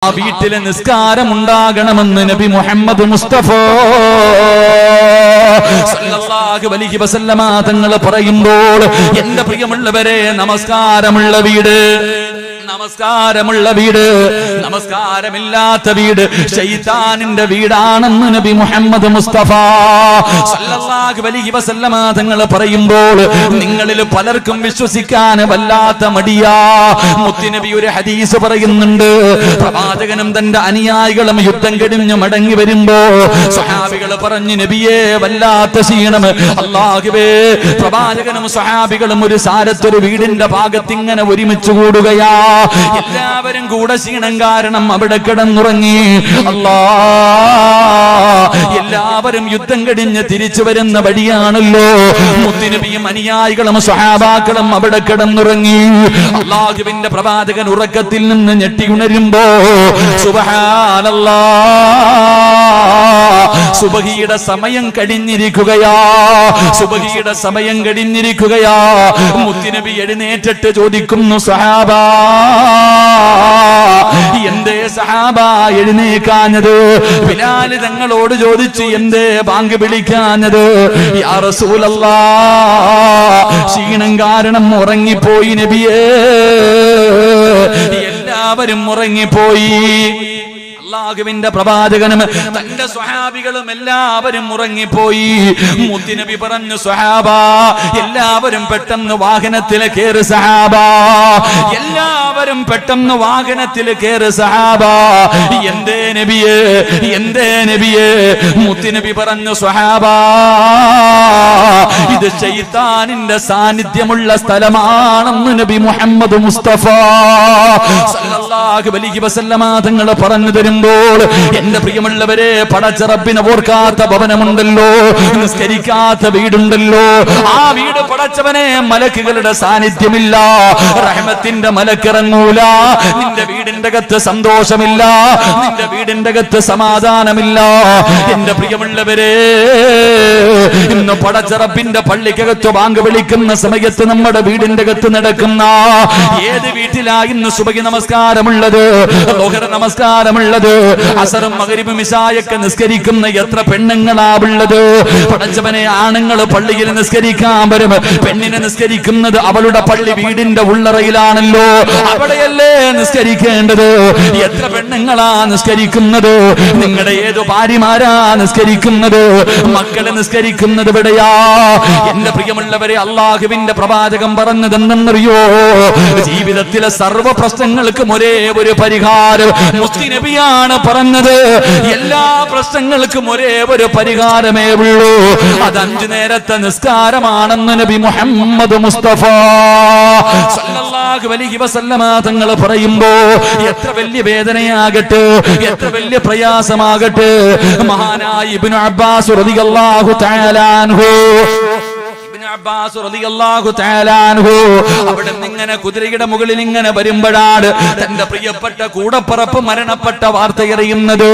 ആ വീട്ടിലെ നിസ്കാരം ഉണ്ടാകണമെന്ന് നബി മുഹമ്മദ് മുസ്തഫ സല്ലല്ലാഹു അലൈഹി വസല്ലമ തങ്ങൾ പറയുമ്പോൾ എന്റെ പ്രിയമുള്ളവരെ, നമസ്കാരമുള്ള വീട്, നമസ്കാരമുള്ള വീട്, നമസ്കാരമില്ലാത്ത വീട് ശൈത്താനിന്റെ വീടാണെന്ന് നബി മുഹമ്മദ് മുസ്തഫ സല്ലല്ലാഹു അലൈഹി വസല്ലമ തങ്ങൾ പറയുമ്പോൾ നിങ്ങളിൽ പലർക്കും വിശ്വസിക്കാൻ വല്ലാത്ത മടിയാ. മുത്തുനബി ഒരു ഹദീസ് പറയുന്നുണ്ട്. പ്രവാചകനും തന്റെ അനുയായികളും യുദ്ധം കഴിഞ്ഞ് മടങ്ങി വരുമ്പോ സ്വഹാബികൾ പറഞ്ഞു, നബിയെ വല്ലാത്ത ക്ഷീണം. അല്ലാഹുവേ, പ്രവാചകനും സ്വഹാബികളും ഒരു സാരത്തൊരു വീടിന്റെ ഭാഗത്ത് ഇങ്ങനെ ഒരുമിച്ച് കൂടുകയാ. എല്ലാവരും കൂടെ ക്ഷീണം കാരണം അവിടെ കിടന്നുറങ്ങി. എല്ലാവരും യുദ്ധം കഴിഞ്ഞ് തിരിച്ചു വരുന്ന വഴിയാണല്ലോ. മുത്തുനബിയും അനുയായികളും സ്വഹാബാക്കളും അവിടെ കിടന്നുറങ്ങി. അല്ലാഹുവിന്റെ പ്രവാചകൻ ഉറക്കത്തിൽ നിന്ന് ഞെട്ടി ഉണരുമ്പോ സുബ്ഹാനല്ലാഹ്, സുബഹിയുടെ സമയം കഴിഞ്ഞിരിക്കുകയാ, സുബഹിയുടെ സമയം കഴിഞ്ഞിരിക്കുകയാ. മുത്തുനബി എഴുന്നേറ്റിട്ട് ചോദിക്കുന്നു, സഹാബാ, എന്തേ സഹാബാ എഴുന്നേക്കാഞ്ഞത്? ബിലാൽ തങ്ങളോട് ചോദിച്ചു, എന്തേ ബാങ്ക് വിളിക്കാഞ്ഞത്? യാ റസൂലല്ലാഹ്, ക്ഷീണം കാരണം ഉറങ്ങിപ്പോയി നബിയേ. എല്ലാവരും ഉറങ്ങിപ്പോയി. അല്ലാഹുവിന്റെ പ്രവാചകനും തന്റെ സ്വഹാബികളും എല്ലാവരും ഉറങ്ങിപ്പോയി. മുത്തുനബി പറഞ്ഞു, സ്വഹാബാ, എല്ലാവരും പെട്ടെന്ന് വാഹനത്തിൽ കയറി. സഹാബാ, എല്ലാവരും പെട്ടെന്ന് വാഹനത്തിൽ കയറി. സഹാബാ, എന്തേ നബിയേ, എന്തേ നബിയേ? മുത്തുനബി പറഞ്ഞു, സ്വഹാബാ, ഇത് ശൈത്താനിന്റെ സാന്നിധ്യമുള്ള സ്ഥലമാണെന്ന് നബി മുഹമ്മദ് മുസ്തഫ സല്ലല്ലാഹു അലൈഹി വസല്ലമ തങ്ങൾ പറഞ്ഞു തരും. എന്റെ പ്രിയമുള്ളവരെ, പടച്ച റബ്ബിനെ ഓർക്കാത്ത ഭവനമുണ്ടല്ലോ, നിസ്കരിക്കാത്ത വീടുണ്ടല്ലോ. ആ വീട് പടച്ചവനെ മലക്കുകളുടെ സാന്നിധ്യമില്ല, റഹ്മത്തിന്റെ മലക്കിറങ്ങൂല. നിന്റെ വീടിന്റെ അകത്ത് സന്തോഷമില്ല, നിന്റെ വീടിന്റെ അകത്ത് സമാധാനമില്ല. എന്റെ പ്രിയമുള്ളവരെ, ഇന്ന് പടച്ച റബ്ബിന്റെ പള്ളിക്കകത്ത് ബാങ്ക് വിളിക്കുന്ന സമയത്ത് നമ്മുടെ വീടിന്റെ അകത്ത് നടക്കുന്ന ഏത് വീട്ടിലാ ഇന്ന് സുബഹി നമസ്കാരമുള്ളത്, ലോഹർ നമസ്കാരമുള്ളത്, അസറും മഗ്രിബും ഇശായൊക്കെ നിസ്കരിക്കുന്ന എത്ര പെണ്ണുങ്ങളാ ഉള്ളത്? പടച്ചവനെ, ആണുങ്ങൾ പള്ളിയിൽ നിസ്കരിക്കാൻ വരും, പെണ്ണിനെ നിസ്കരിക്കുന്നത് അവളുടെ പള്ളി വീടിന്റെ ഉള്ളറയിലാണല്ലോ, അവിടെയല്ലേ നിസ്കരിക്കേണ്ടത്? എത്ര പെണ്ണുങ്ങളാ നിസ്കരിക്കുന്നത്? നിങ്ങളുടെ ഏതു ഭാര്യമാരാ നിസ്കരിക്കുന്നത്? മക്കളെ നിസ്കരിക്കുന്നത് എവിടെയാ? എന്റെ പ്രിയമുള്ളവരെ, അല്ലാഹുവിന്റെ പ്രവാചകൻ പറഞ്ഞത് എന്തെന്നറിയോ? ജീവിതത്തിലെ സർവ്വ പ്രശ്നങ്ങൾക്കും ഒരേ ഒരു പരിഹാരം മുസ്ലിനബിയാണ് പറഞ്ഞത്. എല്ലാ പ്രശ്നങ്ങൾക്കും ഒരേ ഒരു പരിഹാരമേ ഉള്ളൂ, അത് 5 നേരത്തെ നിസ്കാരമാണെന്ന് നബി മുഹമ്മദ് മുസ്തഫ സല്ലല്ലാഹു അലൈഹി വസല്ലമ തങ്ങൾ പറയുമ്പോ എത്ര വലിയ വേദനയാകട്ടെ, എത്ര വലിയ പ്രയാസമാകട്ടെ, മഹാനായ ഇബ്നു അബ്ബാസ് റളിയല്ലാഹു തആല അൻഹു, അബ്ബാസ് റളിയല്ലാഹു തആല അൻഹു അവിടെ ഇങ്ങനെ കുതിരയുടെ മുകളിൽ ഇങ്ങനെ വരുമ്പോഴാണ് തന്റെ പ്രിയപ്പെട്ട കൂടപ്പറപ്പ് മരണപ്പെട്ട വാർത്തയറിയുന്നത്.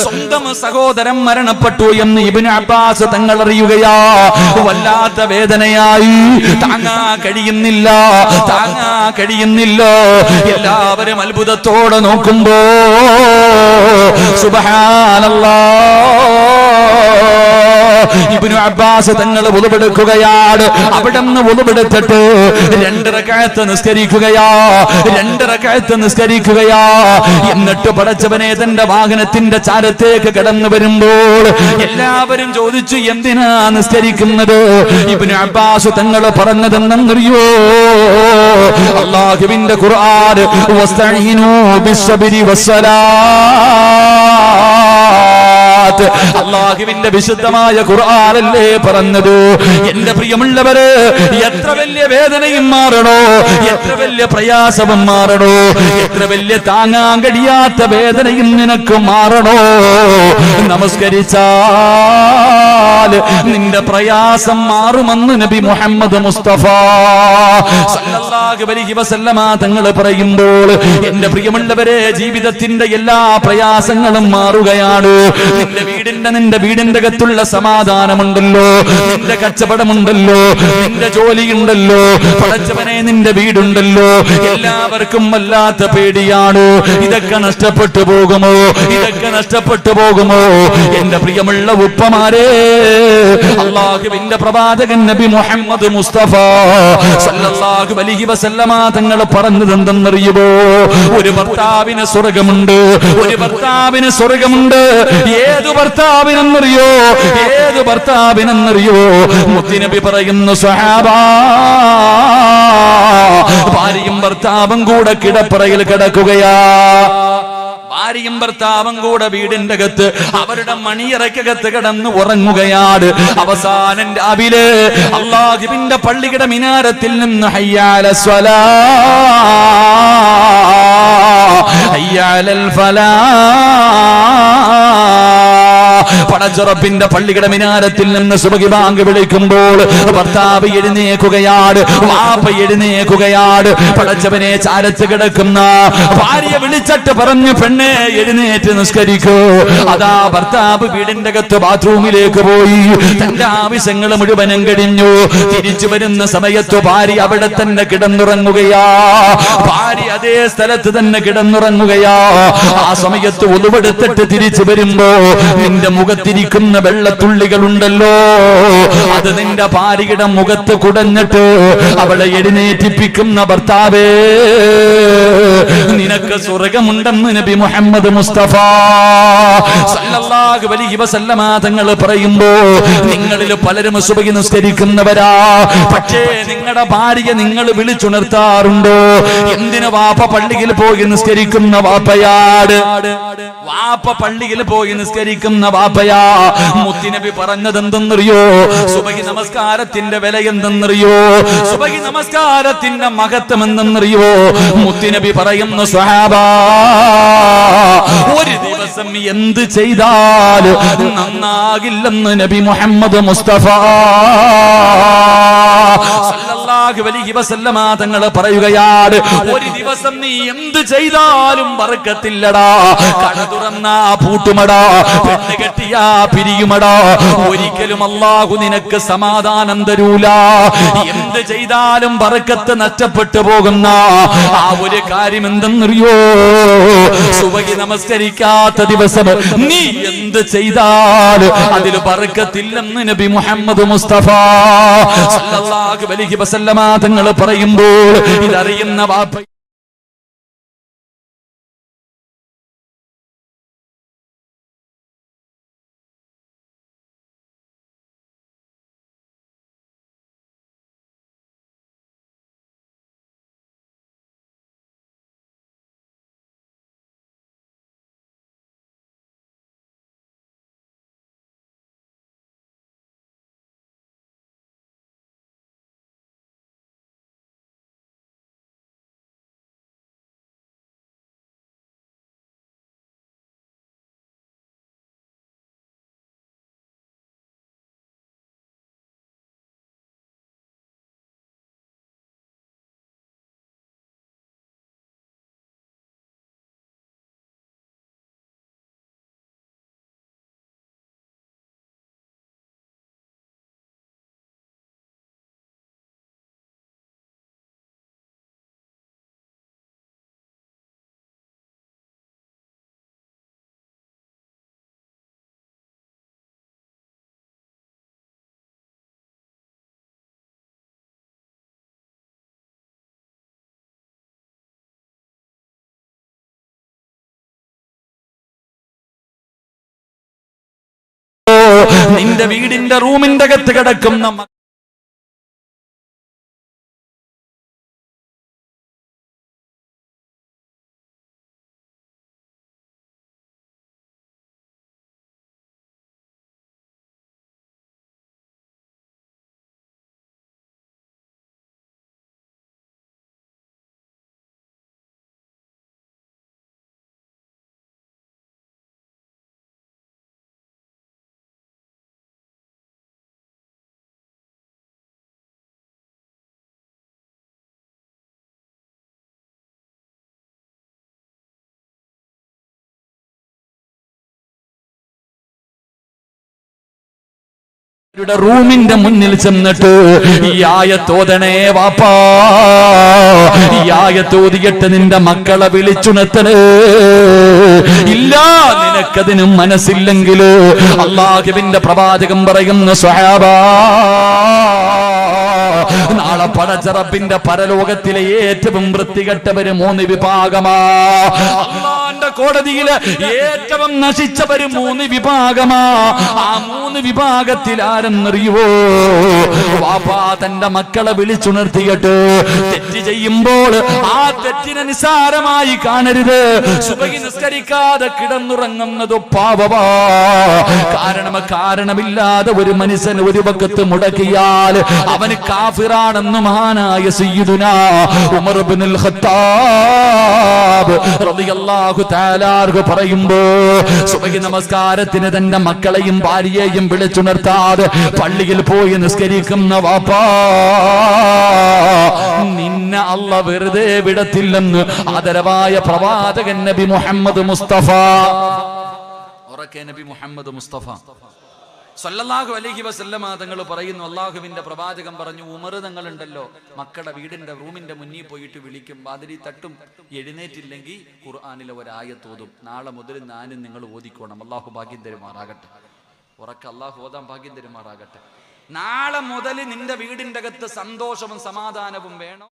സ്വന്തം സഹോദരൻ മരണപ്പെട്ടു എന്ന് ഇബ്നു അബ്ബാസ് തങ്ങൾ അറിയുകയാ. വല്ലാത്ത വേദനയായി, താങ്ങാ കഴിയുന്നില്ല, താങ്ങാ കഴിയുന്നില്ല. എല്ലാവരും അത്ഭുതത്തോടെ നോക്കുമ്പോ സുബ്ഹാനല്ലാഹ്, ഇബ്നു അബ്ബാസ് തങ്ങൾ വുളുവെടുക്കുകയാണ്. അവിടെ നിന്ന് വുളുവെടുത്തിട്ട് 2 റക്അത്ത് നിസ്കരിക്കുകയാ, 2 റക്അത്ത് നിസ്കരിക്കുകയാ. എന്നിട്ട് പടച്ചവനെ തന്റെ വാഹനത്തിന്റെ ചാരത്തേക്ക് കടന്നു വരുമ്പോൾ എല്ലാവരും ചോദിച്ചു, എന്തിനാ നിസ്കരിക്കുന്നത്? ഇബ്നു അബ്ബാസ് തങ്ങൾ പറഞ്ഞതെന്നറിയോ? അല്ലാഹുവിന്റെ ഖുർആൻ, വസ്തഈനൂ ബിസ്സബ്രി വസ്സലാത്ത്, അല്ലാഹുവിന്റെ വിശുദ്ധമായ ഖുർആനല്ലേ പറഞ്ഞത്. എന്റെ പ്രിയമുള്ളവരെ, എത്ര വലിയ വേദനയും മാറണോ, എത്ര വലിയ പ്രയാസവും മാറണോ, എത്ര വലിയ താങ്ങാൻ കഴിയാത്ത വേദനയും നിനക്ക് മാറണോ, നമസ്കരിച്ചാൽ നിന്റെ പ്രയാസം മാറുമെന്ന് നബി മുഹമ്മദ് മുസ്തഫ സല്ലല്ലാഹു അലൈഹി വസല്ലമ തങ്ങൾ പറയുമ്പോൾ എന്റെ പ്രിയമുള്ളവരെ, ജീവിതത്തിന്റെ എല്ലാ പ്രയാസങ്ങളും മാറുകയാണ്. നിന്റെ നിന്റെ വീടിന്റെ അകത്തുള്ള സമാധാനമുണ്ടല്ലോ, നിന്റെ കച്ചവടമുണ്ടല്ലോ, നിന്റെ ജോലിയുണ്ടല്ലോ, പടച്ചവനെ നിന്റെ വീടുണ്ടല്ലോ, എല്ലാവർക്കും വല്ലാത്ത പേടിയാണ്. ഇതൊക്കെ നഷ്ടപ്പെട്ടു പോകുമോ, ഇതൊക്കെ നഷ്ടപ്പെട്ടു പോകുമോ? എന്റെ പ്രിയമുള്ള ഉപ്പമാരെ, അല്ലാഹുവിന്റെ പ്രവാചകൻ നബി മുഹമ്മദ് മുസ്തഫ സല്ലല്ലാഹു അലൈഹി വസല്ലമ തങ്ങൾ പറഞ്ഞത് എന്തെന്നറിയുമോ? ഒരു ഭർത്താവിന് സ്വർഗമുണ്ട്, ഒരു ഭർത്താവിന് സ്വർഗമുണ്ട്. ഏതു ഭർത്താവിനെന്നറിയോ? ഏതു ഭർത്താവിനെന്നറിയോ? മുത്തുനബി പറയുന്നു, സ്വഹാബാ, ഭാര്യയും ഭർത്താവും കൂടെ കിടപ്പറയിൽ കിടക്കുകയാ. ഭാര്യയും ഭർത്താവും കൂടെ വീടിന്റെ അകത്ത് അവരുടെ മണിയറക്കകത്ത് കിടന്ന് ഉറങ്ങുകയാണ്. അവസാനം രാവിലെ അല്ലാഹുവിന്റെ പള്ളിയുടെ മിനാരത്തിൽ നിന്ന് ഹയ്യാല സ്വലാ ഹയ്യാലൽ ഫലാ, പടച്ചുറപ്പിന്റെ പള്ളിയുടെ മിനാരത്തിൽ നിന്ന് സുബഹി ബാങ്ക് വിളിക്കുമ്പോൾ ഭർത്താവ് എഴുന്നേക്കുകയാണ്, വാപ്പ എഴുന്നേക്കുകയാണ്. പടച്ചവനെ ചാരത്ത് കിടക്കുന്ന ഭാര്യ വിളിച്ചിട്ട് പറഞ്ഞു, പെണ്ണെ എഴുന്നേറ്റ് നിസ്കരിക്കൂ. അതാ ഭർത്താവ് വീടിന്റെ അകത്ത് ബാത്റൂമിലേക്ക് പോയി, തന്റെ ആവശ്യങ്ങൾ മുഴുവനും കഴിഞ്ഞു. തിരിച്ചു വരുന്ന സമയത്ത് ഭാര്യ അവിടെ തന്നെ കിടന്നുറങ്ങുകയാ. ഭാര്യ അതേ സ്ഥലത്ത് തന്നെ കിടന്നുറങ്ങുകയാ. ആ സമയത്ത് ഉളുവെടുത്തിട്ട് തിരിച്ചു വരുമ്പോ നിന്റെ മുഖത്തിരിക്കുന്ന വെള്ളത്തുള്ളികളുണ്ടല്ലോ, അത് നിന്റെ ഭാര്യയുടെ മുഖത്ത് കുടഞ്ഞിട്ട് അവളെ എഴുന്നേറ്റിപ്പിക്കുന്ന ഭർത്താവേ, നിനക്ക് സ്വർഗമുണ്ടെന്ന് നബി മുഹമ്മദ് മുസ്തഫ സല്ലല്ലാഹു അലൈഹി വസല്ലമ തങ്ങൾ പറയുമ്പോ, നിങ്ങളിൽ പലരും സുബഹി നിസ്കരിക്കുന്നവരാ, പക്ഷേ നിങ്ങളുടെ ഭാര്യ നിങ്ങൾ വിളിച്ചുണർത്താറുണ്ടോ? എന്തിന് വാപ്പ പള്ളിയിൽ പോയി നിസ്കരിക്കുന്ന വാപ്പയാട്, വാപ്പ പള്ളിയിൽ പോയി നിസ്കരിക്കുന്ന വാപ്പയാ. മുത്തുനബി പറഞ്ഞത് എന്തെന്നറിയോ? സുബഹി നമസ്കാരത്തിന്റെ വില എന്തെന്നറിയോ? സുബഹി നമസ്കാരത്തിന്റെ മഹത്വം എന്തെന്നറിയോ? മുത്തുനബി പറയുന്നു, സ്വഹാബാ, ഒരു ദിവസം എന്ത് ചെയ്താലും നന്നാകില്ലെന്ന് നബി മുഹമ്മദ് മുസ്തഫ സല്ലല്ലാഹു അലൈഹി വസല്ലമ തങ്ങൾ പറയുകയാണ്, ഒരു ദിവസം നീ എന്ത് ചെയ്താലും ബർക്കത്തില്ലടാ. കട തുറന്നാ പൂട്ടുമടാ, പെണ്ണ് കെട്ടിയാ പിരിയുമടാ. ഒരിക്കലും അല്ലാഹു നിനക്ക് സമാധാനം തരൂല. എന്ത് ചെയ്താലും ബർക്കത്ത് നഷ്ടപ്പെട്ടു പോകുന്ന ആ ഒരു കാര്യം എന്തെന്നറിയോ? സുബഹി നമസ്കരിക്കാത്ത ദിവസം നീ എന്ത് ചെയ്താലും അതിൽ ബർക്കത്തില്ലെന്ന് നബി മുഹമ്മദ് മുസ്തഫ സല്ലല്ലാഹു അലൈഹി വസല്ലമ തങ്ങൾ പറയുമ്പോൾ ഇതറിയുന്ന വാപ്പ നിന്റെ വീടിന്റെ റൂമിന്റെ അകത്ത് കിടക്കുന്ന റൂമിന്റെ മുന്നിൽ ചെന്നിട്ട് ഈ ആയത്തോതണേ വാപ്പാ, ഈ ആയത്തോതിയിട്ട് നിന്റെ മക്കളെ വിളിച്ചുണർത്തണേ. ഇല്ല, നിനക്കതിനും മനസ്സില്ലെങ്കിൽ അല്ലാഹുവിന്റെ പ്രവാചകൻ പറയുന്നു, സ്വഹാബാ, നാളെ പടച്ചറപ്പിന്റെ പരലോകത്തിലെ ഏറ്റവും വൃത്തികെട്ടവര് 3 വിഭാഗമാ. അല്ലാഹുവിന്റെ കോടതിയിലെ ഏറ്റവും നശിച്ചവര് 3 വിഭാഗമാ. ആ 3 വിഭാഗത്തിൽ ആരെന്നറിയുവോ? വാപ്പാ തന്റെ മക്കളെ വിളിച്ചുണർത്തിയിട്ട് തെറ്റ് ചെയ്യുമ്പോൾ ആ തെറ്റിനെ നിസാരമായി കാണരുത്. സുബഹി നിസ്കരിക്കാതെ കിടന്നുറങ്ങുന്നത് പാപമാ. കാരണമില്ലാതെ ഒരു മനുഷ്യൻ ഒരു വഖത്ത് മുടക്കിയാൽ അവന് കാഫിറാണെന്ന് മഹാനായ സയ്യിദുനാ ഉമർ ഇബ്നുൽ ഖത്താബ് റളിയല്ലാഹു തആല പറയുമ്പോ, സുബഹി നമസ്കാരത്തിന് തന്റെ മക്കളെയും ഭാര്യയെയും വിളിച്ചുണർത്താതെ പള്ളിയിൽ പോയി നിസ്കരിക്കുന്ന വാപ്പാ, നിന്നെ അല്ലാഹ് വെറുതെ വിടത്തില്ലെന്ന് ആദരവായ പ്രവാചകൻ നബി മുഹമ്മദ് മുസ്തഫ. ഉറക്കെ നബി മുഹമ്മദ് മുസ്തഫ സല്ലല്ലാഹു അലൈഹി വസല്ലമ തങ്ങൾ പറയുന്നു, അള്ളാഹുവിന്റെ പ്രവാചകൻ പറഞ്ഞു, ഉമർ തങ്ങളുണ്ടല്ലോ മക്കളുടെ വീടിന്റെ റൂമിന്റെ മുന്നിൽ പോയിട്ട് വിളിക്കും, വാതിലി തട്ടും, എഴുന്നേറ്റില്ലെങ്കിൽ ഖുർആനിലെ ഒരായത്തോതും. നാളെ മുതൽ ഞാനും നിങ്ങൾ ഓതിക്കോണം. അള്ളാഹു ഭാഗ്യം തരുമാറാകട്ടെ. ഉറക്ക അള്ളാഹു ഓതാൻ ഭാഗ്യം തരുമാറാകട്ടെ. നാളെ മുതൽ നിന്റെ വീടിന്റെ അകത്ത് സന്തോഷവും സമാധാനവും വേണം.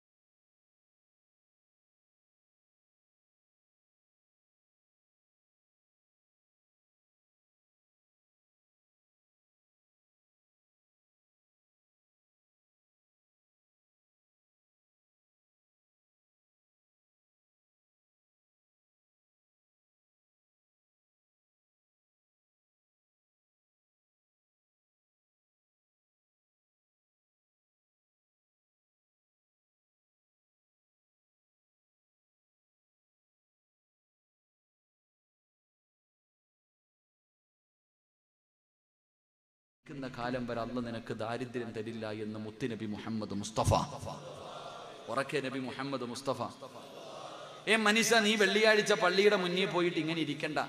കാലം വരെ അല്ലാഹ് നിനക്ക് ദാരിദ്ര്യം തരില്ല എന്ന് മുത്തുനബി മുഹമ്മദ് മുസ്തഫ. ഉറക്കെ നബി മുഹമ്മദ് മുസ്തഫ. മനുഷ്യ, നീ വെള്ളിയാഴ്ച പള്ളിയുടെ മുന്നിൽ പോയിട്ട് ഇങ്ങനെ ഇരിക്കണ്ട.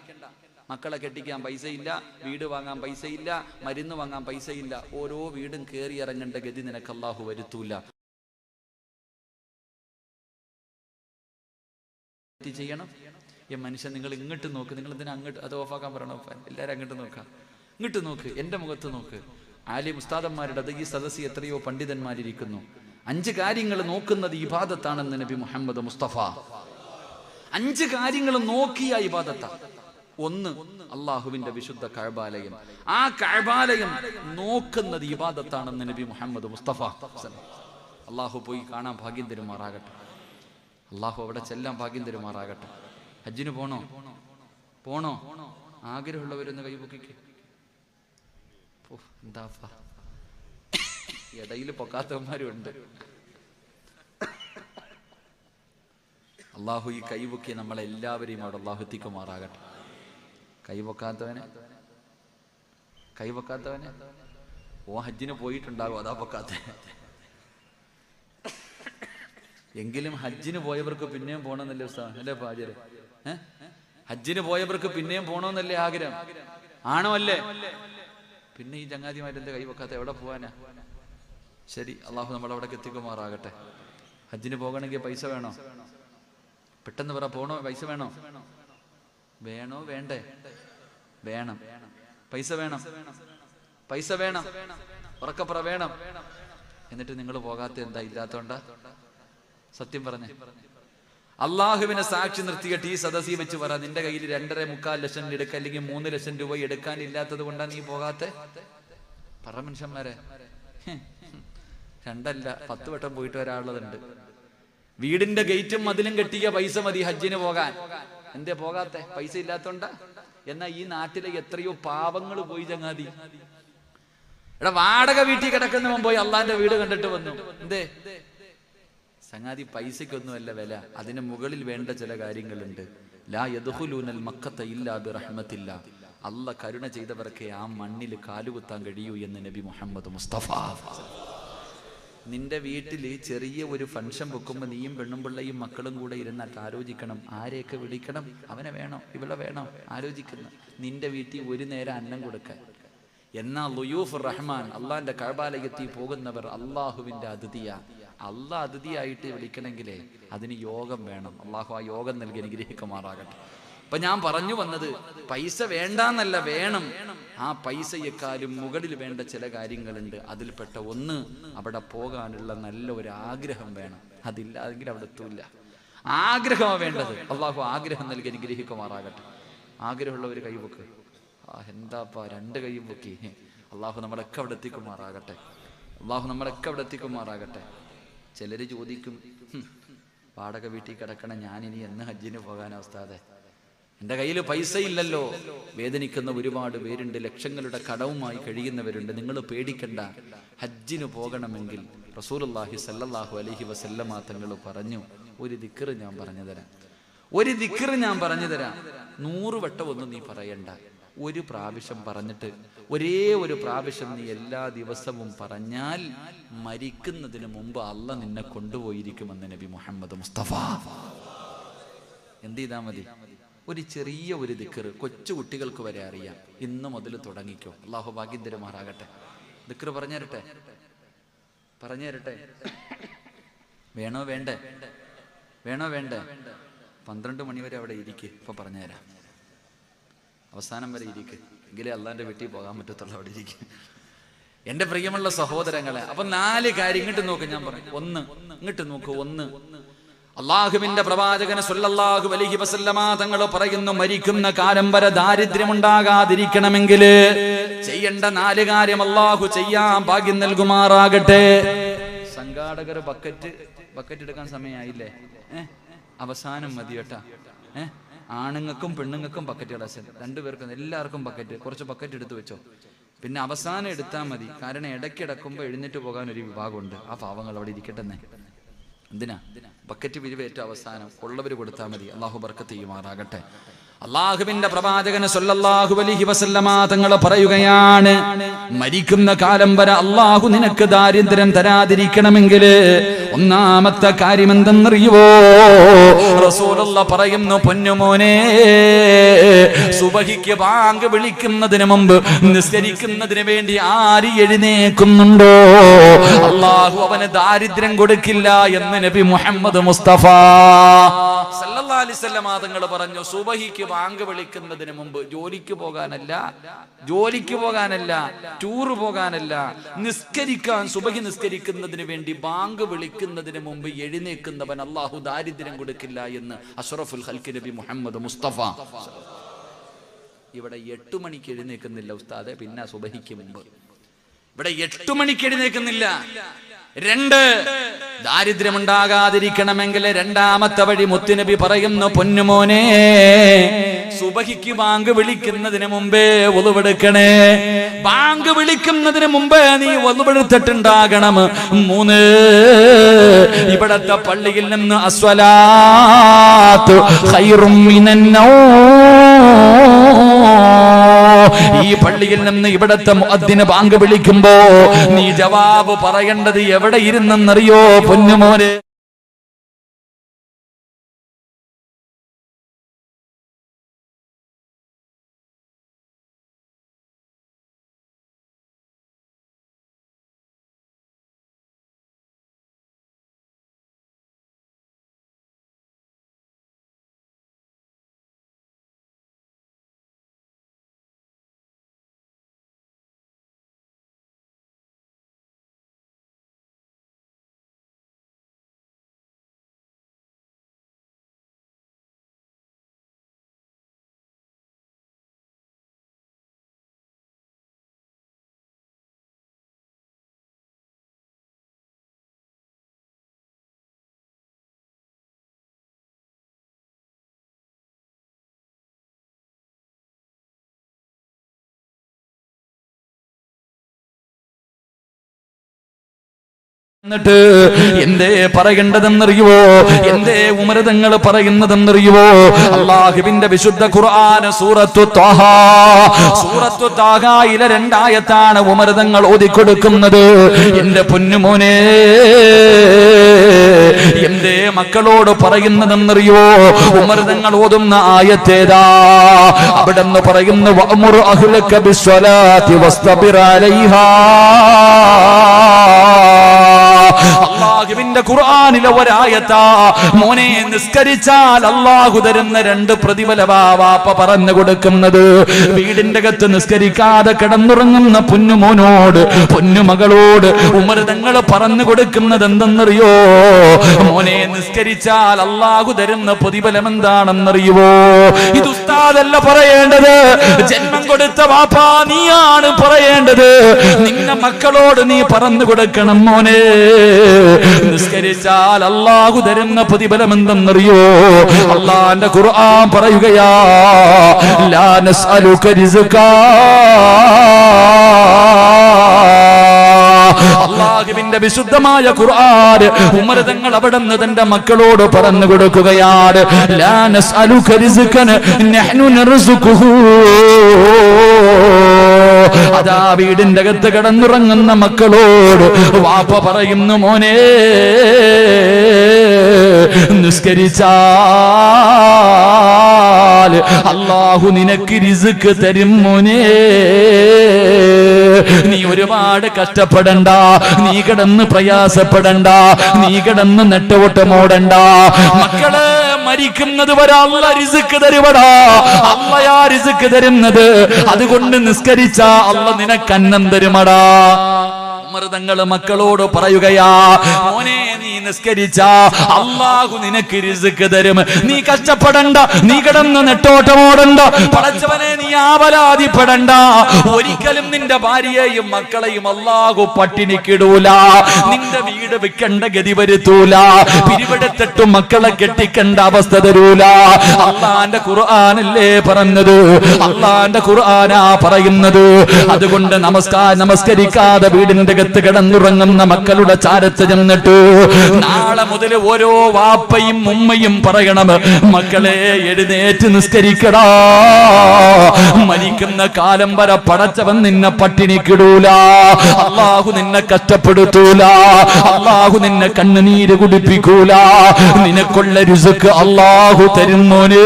മക്കളെ കെട്ടിക്കാൻ പൈസയില്ല, വീട് വാങ്ങാൻ പൈസയില്ല, മരുന്ന് വാങ്ങാൻ പൈസയില്ല. ഓരോ വീടും കയറി ഇറങ്ങേണ്ട ഗതി നിനക്ക് അല്ലാഹു വരുത്തൂല. ചെയ്യണം. മനുഷ്യൻ, നിങ്ങൾ ഇങ്ങോട്ട് നോക്ക്. നിങ്ങൾ എന്തിനാ അങ്ങോട്ട്? അത് ഓഫാക്കാൻ പറയണോ? എല്ലാവരും അങ്ങോട്ട് നോക്കാം. ഇങ്ങോട്ട് നോക്ക്, എന്റെ മുഖത്ത് നോക്ക്. ആലിം ഉസ്താദന്മാരുടെ ഈ സദസ്സിൽ എത്രയോ പണ്ഡിതന്മാരിയ്ക്കുന്നു. 5 കാര്യങ്ങൾ നോക്കുന്നത് ഇബാദത്താണെന്ന് നബി മുഹമ്മദ് മുസ്തഫ. 5 കാര്യങ്ങൾ നോക്കിയ ഇബാദത്താ. 1, അള്ളാഹുവിന്റെ വിശുദ്ധ കഅബാലയം. ആ കഅബാലയം നോക്കുന്നത് ഇബാദത്താണെന്ന് നബി മുഹമ്മദ് മുസ്തഫ. അള്ളാഹു പോയി കാണാൻ ഭാഗ്യം തരുമാറാകട്ടെ. അള്ളാഹു അവിടെ ചെല്ലാൻ ഭാഗ്യം തരുമാറാകട്ടെ. ഹജ്ജിന് പോണോ? ആഗ്രഹമുള്ളവരൊന്ന് കൈപൊക്കിക്ക്. എന്താ ഇടയിൽ പൊക്കാത്തവന്മാരും ഉണ്ട്. അള്ളാഹു ഈ കൈപൊക്കി നമ്മളെല്ലാവരെയും അവിടെ അള്ളാഹു എത്തിക്കുമാറാകട്ടെ. കൈപൊക്കാത്തവനെ ഓ ഹജ്ജിന് പോയിട്ടുണ്ടാകും, അതാ പൊക്കാത്ത. എങ്കിലും ഹജ്ജിന് പോയവർക്ക് പിന്നെയും പോകണമെന്നല്ലേ ഉസ്താദ്? അല്ലേ പാചര? ഹജ്ജിന് പോയവർക്ക് പിന്നെയും പോകണമെന്നല്ലേ ആഗ്രഹം? ആണോ? അല്ലേ? പിന്നെ ഈ ചങ്ങാതിമാരെന്താ കൈവെക്കാത്ത? എവിടെ പോവാനാ? ശരി, അള്ളാഹു നമ്മളവിടേക്ക് എത്തിക്കുമാറാകട്ടെ. ഹജ്ജിന് പോകണമെങ്കിൽ പൈസ വേണോ? പെട്ടെന്ന് പറ. പോണോ? പൈസ വേണോ? വേണ്ടേ? വേണം. പൈസ വേണം. ഉറക്കപ്പുറ വേണം. എന്നിട്ട് നിങ്ങൾ പോകാത്ത എന്താ? ഇല്ലാത്തോണ്ടാ? സത്യം പറഞ്ഞേ. അള്ളാഹുവിനെ സാക്ഷി നിർത്തിയിട്ട് ഈ സദസ്സി വെച്ച് പറ, നിന്റെ കയ്യിൽ 2.25 ലക്ഷം എടുക്കാൻ, അല്ലെങ്കിൽ 3 ലക്ഷം രൂപ എടുക്കാനില്ലാത്തത് കൊണ്ടാ നീ പോകാത്തെ? പറ മനുഷ്യന്മാരെ. 2 അല്ല 10 വട്ടം പോയിട്ട് വരാനുള്ളതുണ്ട്. വീടിന്റെ ഗേറ്റും മതിലും കെട്ടിയ പൈസ മതി ഹജ്ജിന് പോകാൻ. എന്തേ പോകാത്തെ? പൈസ ഇല്ലാത്തോണ്ടാ? എന്നാ ഈ നാട്ടിലെ എത്രയോ പാവങ്ങൾ പോയി ചങ്ങാതി. വാടക വീട്ടിൽ കിടക്കുന്നവൻ പോയി അള്ളാന്റെ വീട് കണ്ടിട്ട് വന്നു. എന്തേ? സംഗതി പൈസക്കൊന്നുമല്ല വില, അതിന് മുകളിൽ വേണ്ട ചില കാര്യങ്ങളുണ്ട്. ലാ യദ്ഖുലൂനൽ മക്കത ഇല്ലാ ബിറഹ്മത്തില്ല. അല്ലാഹ് കരുണ ചെയ്തവർക്ക് ആ മണ്ണിൽ കാലുകുത്താൻ കഴിയൂ എന്ന് നബി മുഹമ്മദ് മുസ്തഫ. നിന്റെ വീട്ടിൽ ചെറിയ ഒരു ഫംഗ്ഷൻ വെക്കുമ്പോൾ നീയും പെണ്ണും പിള്ളയും മക്കളും കൂടെ ഇരുന്നിട്ട് ആലോചിക്കണം, ആരെയൊക്കെ വിളിക്കണം, അവനെ വേണോ ഇവളെ വേണോ ആലോചിക്കണം. നിന്റെ വീട്ടിൽ ഒരു നേരം അന്നം കൊടുക്കാൻ എന്നാൽ ളുയൂഫുർ റഹ്മാൻ, അള്ളാഹിന്റെ കഅബയിലെത്തി പോകുന്നവർ അള്ളാഹുവിന്റെ അതിഥിയ. അള്ളാഹ് അതിഥിയായിട്ട് വിളിക്കണമെങ്കിലേ അതിന് യോഗം വേണം. അള്ളാഹു ആ യോഗം നൽകി അനുഗ്രഹിക്കുമാറാകട്ടെ. അപ്പൊ ഞാൻ പറഞ്ഞു വന്നത്, പൈസ വേണ്ടാന്നല്ല, വേണം. ആ പൈസയെക്കാളും മുകളിൽ വേണ്ട ചില കാര്യങ്ങളുണ്ട്. അതിൽപ്പെട്ട ഒന്ന്, അവിടെ പോകാനുള്ള നല്ല ഒരു ആഗ്രഹം വേണം. അതില്ലാതെങ്കിൽ അവിടെ എത്തൂല്ല. ആഗ്രഹമാണ് വേണ്ടത്. അള്ളാഹു ആഗ്രഹം നൽകി അനുഗ്രഹിക്കുമാറാകട്ടെ. ആഗ്രഹമുള്ളവർ കൈവെക്ക്. എന്താപ്പാ 2 കൈയും പൊക്കി. അള്ളാഹു നമ്മളൊക്കെ അവിടെ എത്തിക്കുമാറാകട്ടെ. അള്ളാഹു നമ്മളൊക്കെ അവിടെ എത്തിക്കുമാറാകട്ടെ. ചിലര് ചോദിക്കും, വാടക വീട്ടിൽ കിടക്കണ ഞാനിനി എന്ന് ഹജ്ജിന് പോകാനാ ഉസ്താദേ? എൻ്റെ കയ്യിൽ പൈസ ഇല്ലല്ലോ. വേദനിക്കുന്ന ഒരുപാട് പേരുണ്ട്, ലക്ഷങ്ങളുടെ കടവുമായി കഴിയുന്നവരുണ്ട്. നിങ്ങൾ പേടിക്കണ്ട. ഹജ്ജിന് പോകണമെങ്കിൽ റസൂലുള്ളാഹി സ്വല്ലല്ലാഹു അലൈഹി വസല്ലമ തങ്ങൾ പറഞ്ഞു, ഒരു ദിക്ർ ഞാൻ പറഞ്ഞു തരാം. 100 വട്ടം ഒന്നും നീ പറയണ്ട. 1 പ്രാവശ്യം പറഞ്ഞിട്ട് ഒരേ ഒരു പ്രാവശ്യം നീ എല്ലാ ദിവസവും പറഞ്ഞാൽ മരിക്കുന്നതിന് മുമ്പ് അള്ളാഹ് നിന്നെ കൊണ്ടുപോയിരിക്കുമെന്ന് നബി മുഹമ്മദ് മുസ്തഫ. എന്ത് ചെയ്താൽ മതി? ഒരു ചെറിയ ഒരു ദിക്ർ, കൊച്ചു കുട്ടികൾക്ക് വരെ അറിയാം. ഇന്ന് മുതൽ തുടങ്ങിക്കോ. അള്ളാഹു ഭാഗ്യം തരുമാറാകട്ടെ. ദിക്ർ പറഞ്ഞു തരട്ടെ? വേണോ വേണ്ടേ? 12 മണി വരെ അവിടെ ഇരിക്ക്. ഇപ്പൊ പറഞ്ഞുതരാം. അവസാനം വരെ ഇരിക്ക്, എങ്കിലേ അള്ളാന്റെ വീട്ടിൽ പോകാൻ പറ്റത്തുള്ളൂ. അവിടെ ഇരിക്കും എന്റെ പ്രിയമുള്ള സഹോദരങ്ങളെ. അപ്പൊ 4 കാര്യം ഇങ്ങോട്ട് നോക്ക്. ഞാൻ പറയും 1, ഇങ്ങോട്ട് നോക്ക്. 1, അള്ളാഹുവിന്റെ പ്രവാചകൻ സ്വല്ലല്ലാഹു അലൈഹി വസല്ലമ തങ്ങൾ പറയുന്നു, മരിക്കുന്ന കാലം വരെ ദാരിദ്ര്യമുണ്ടാകാതിരിക്കണമെങ്കിൽ ചെയ്യേണ്ട 4 കാര്യം അള്ളാഹു ചെയ്യാൻ ഭാഗ്യം നൽകുമാറാകട്ടെ. സംഘാടകർ ബക്കറ്റ് എടുക്കാൻ സമയമായില്ലേ? അവസാനം മതി കേട്ടാ. ആണുങ്ങൾക്കും പെണ്ണുങ്ങൾക്കും ബക്കറ്റ് ഗ്ലാസ്, 2 പേർക്കും എല്ലാവർക്കും ബക്കറ്റ്. കുറച്ച് ബക്കറ്റ് എടുത്തു വെച്ചോ. പിന്നെ അവസാനം എടുത്താൽ മതി. കാരണം ഇടയ്ക്കിടക്കുമ്പോൾ എഴുന്നേറ്റ് പോകാൻ ഒരു വിഭാഗമുണ്ട്. ആ പാവങ്ങൾ അവിടെ ഇരിക്കട്ടെന്നേ. എന്തിനാ ബക്കറ്റ് പിരിവേറ്റ അവസാനം ഉള്ളവർ കൊടുത്താൽ മതി. അള്ളാഹു ബർക്കത്ത് ചെയ്യുമാറാകട്ടെ. അള്ളാഹുവിന്റെ പ്രവാചകന് സ്വല്ലല്ലാഹു അലൈഹി വസല്ലമ തങ്ങൾ പറയുകയാണ്, മരിക്കുന്ന കാലം വരെ അള്ളാഹു നിനക്ക് ദാരിദ്ര്യം തരാതിരിക്കണമെങ്കിൽ ഒന്നാമത്തെ കാര്യം എന്തെന്നറിയുവോ? റസൂലുള്ളാഹി പറയുന്നു, പൊന്നുമോനെ, സുബഹിക്ക് ബാങ്ക് വിളിക്കുന്നതിന് മുമ്പ് നിസ്കരിക്കുന്നതിന് വേണ്ടി ആര് എഴുന്നേക്കുന്നുണ്ടോ അള്ളാഹു അവന് ദാരിദ്ര്യം കൊടുക്കില്ല എന്ന് നബി മുഹമ്മദ് മുസ്തഫ സല്ലല്ലാഹു അലൈഹി വസല്ലം തങ്ങൾ പറഞ്ഞു. സുബഹിക്ക് ബാങ്ക് വിളിക്കുന്നതിന് മുമ്പ് ജോലിക്ക് പോകാനല്ല, ടൂർ പോകാനല്ല, നിസ്കരിക്കാൻ, സുബഹി നിസ്കരിക്കുന്നതിന് വേണ്ടി ബാങ്ക് വിളിക്കുന്നതിന് മുമ്പ് എഴുന്നേക്കുന്നവൻ അള്ളാഹു ദാരിദ്ര്യം കൊടുക്കില്ല എന്ന് അഷ്റഫുൽ ഖൽഖ് നബി മുഹമ്മദ് മുസ്തഫ. ഇവിടെ 8 മണിക്ക് എഴുന്നേക്കുന്നില്ല ഉസ്താദെ, പിന്നെ സുബഹിക്ക് മുമ്പ്. ഇവിടെ 8 മണിക്ക് എഴുന്നേക്കുന്നില്ല. 2, ദാരിദ്ര്യമുണ്ടാകാതിരിക്കണമെങ്കിൽ രണ്ടാമത്തെ വഴി മുത്തുനബി പറയുന്നു, പൊന്നുമോനെ, സുബഹിക്ക് ബാങ്ക് വിളിക്കുന്നതിന് മുമ്പേ ഒളുവെടുക്കണേ. ബാങ്ക് വിളിക്കുന്നതിന് മുമ്പേ നീ ഒളുവെടുത്തിട്ടുണ്ടാകണം. 3, ഇവിടത്തെ പള്ളിയിൽ നിന്ന് അസ്വലാത്തു ഖൈറും ഈ പള്ളിയിൽ നിന്ന് ഇവിടത്തെ മുഅദ്ദിന് ബാങ്ക് വിളിക്കുമ്പോ നീ ജവാബ് പറയേണ്ടത് എവിടെ ഇരുന്നെന്നറിയോ പൊന്നുമോനെ? എന്നിട്ട് എന്തേ പറയേണ്ടതെന്നറിയുവോ? എന്തേ ഉമർ തങ്ങൾ പറയുന്നതെന്നറിയുവോ? അല്ലാഹുവിന്റെ വിശുദ്ധ ഖുർആൻ സൂറത്തു ത്വാഹയിലെ 2 ആയത്താണ് ഉമർ തങ്ങൾ ഓതിക്കൊടുക്കുന്നത്. എന്റെ പൊന്നുമോനെ, എന്തേ മക്കളോട് പറയുന്നതെന്നറിയോ? ഉമർ തങ്ങൾ ഓതുന്ന ആയത്തേതാ? അവിടെന്ന് പറയുന്നു വഅ്മുർ അഹ്ലക ബിസ്സലാത്തി വസ്തബിർ അലൈഹാ. അല്ലാഹുവിന്റെ ഖുർആനിലെ ഒരായത്താ. മോനെ, നിസ്കരിച്ചാൽ അല്ലാഹു തരുന്ന 2 പ്രതിഫലവാ വാപ്പ പറഞ്ഞു കൊടുക്കുന്നത്. വീടിന്റെ അകത്ത് നിസ്കരിക്കാതെ കിടന്നുറങ്ങുന്ന പൊന്നുമോനോട്, പൊന്നുമകളോട് ഉമർ തങ്ങൾ പറഞ്ഞു കൊടുക്കുന്നത് എന്തെന്നറിയോ? മോനെ, നിസ്കരിച്ചാൽ അല്ലാഹു തരുന്ന പ്രതിഫലം എന്താണെന്നറിയുവോ? ഇത് ഉസ്താദല്ല പറയേണ്ടത്, ജന്മം കൊടുത്ത വാപ്പാ നീയാണ് പറയേണ്ടത്. നിന്റെ മക്കളോട് നീ പറഞ്ഞു കൊടുക്കണം, മോനെ നിസ്കരിച്ചാൽ അല്ലാഹു തരുന്ന പ്രതിഫലം എന്തെന്നറിയോ? അല്ലാഹുവിന്റെ ഖുർആൻ പറയുകയാ, ലാ നസ്അലുക റിസ്കാ. അല്ലാഹുവിന്റെ വിശുദ്ധമായ ഖുർആൻ ഉമർ തങ്ങൾ അവിടുന്ന് തന്റെ മക്കളോട് പറഞ്ഞു കൊടുക്കുകയാണ്, ലാ നസ്അലുക റിസ്കൻ നഹ്നു നർസുഖുഹു. അതാ വീടിന്റെ അകത്ത് കിടന്നുറങ്ങുന്ന മക്കളോട് വാപ്പ പറയുന്നു, മോനെ നിസ്കരിച്ചാൽ അല്ലാഹു നിനക്ക് റിസ്ക് തരും മോനെ. നീ ഒരുപാട് കഷ്ടപ്പെടണ്ട, നീ കിടന്ന് പ്രയാസപ്പെടണ്ട, നീ കിടന്ന് നെട്ടോട്ടമോടണ്ട. മക്കള് മരിക്കുന്നത് വരെ അല്ലാഹു റിസ്ക് തരുവടാ. അല്ലാഹു റിസ്ക് തരുന്നത്. അതുകൊണ്ട് നിസ്കരിച്ചാ അല്ലാഹു നിനക്ക് അന്നം തരുമടാ. തങ്ങൾ മക്കളോട് പറയുകയാ, മോനെ നീ നിസ്കരിച്ചാ അല്ലാഹു നിനക്ക് റിസ്ക് തരും. നീ കഷ്ടപ്പെടണ്ട, നീ കിടന്ന് നെട്ടോട്ടമോടണ്ട. പടച്ചവനെ നീ ആവലാതിപ്പെടണ്ട. ഒരിക്കലും നിന്റെ ഭാര്യയെയും മക്കളെയും അല്ലാഹു പട്ടിണിക്കിടൂല. നിന്റെ വീട് വിൽക്കേണ്ട ഗതി വരുത്തൂല. പിരിവെടുത്തിട്ടും മക്കളെ കെട്ടിക്കേണ്ട അവസ്ഥ തരൂല. അല്ലാഹുവിന്റെ ഖുർആനല്ലേ പറഞ്ഞത്, അല്ലാഹുവിന്റെ ഖുർആനാ പറയുന്നത്. അതുകൊണ്ട് നമസ്കരിക്കാതെ വീടിന്റെ കിടന്നുറങ്ങുന്ന മക്കളുടെ ചാരത്ത് ചെന്നിട്ട് നാളെ മുതൽ ഓരോ വാപ്പയും ഉമ്മയും പറയണം, മക്കളെ എഴുന്നേറ്റ് നിസ്കരിക്കടാ. മരിക്കുന്ന കാലം വരെ പടച്ചവൻ നിന്നെ പട്ടിണിക്കിടൂല. അല്ലാഹു നിന്നെ കഷ്ടപ്പെടുത്തൂല. അല്ലാഹു നിന്നെ കണ്ണുനീര് കുടിപ്പിക്കൂല. നിനക്കുള്ള റിസ്ക് അല്ലാഹു തരുന്നോനെ.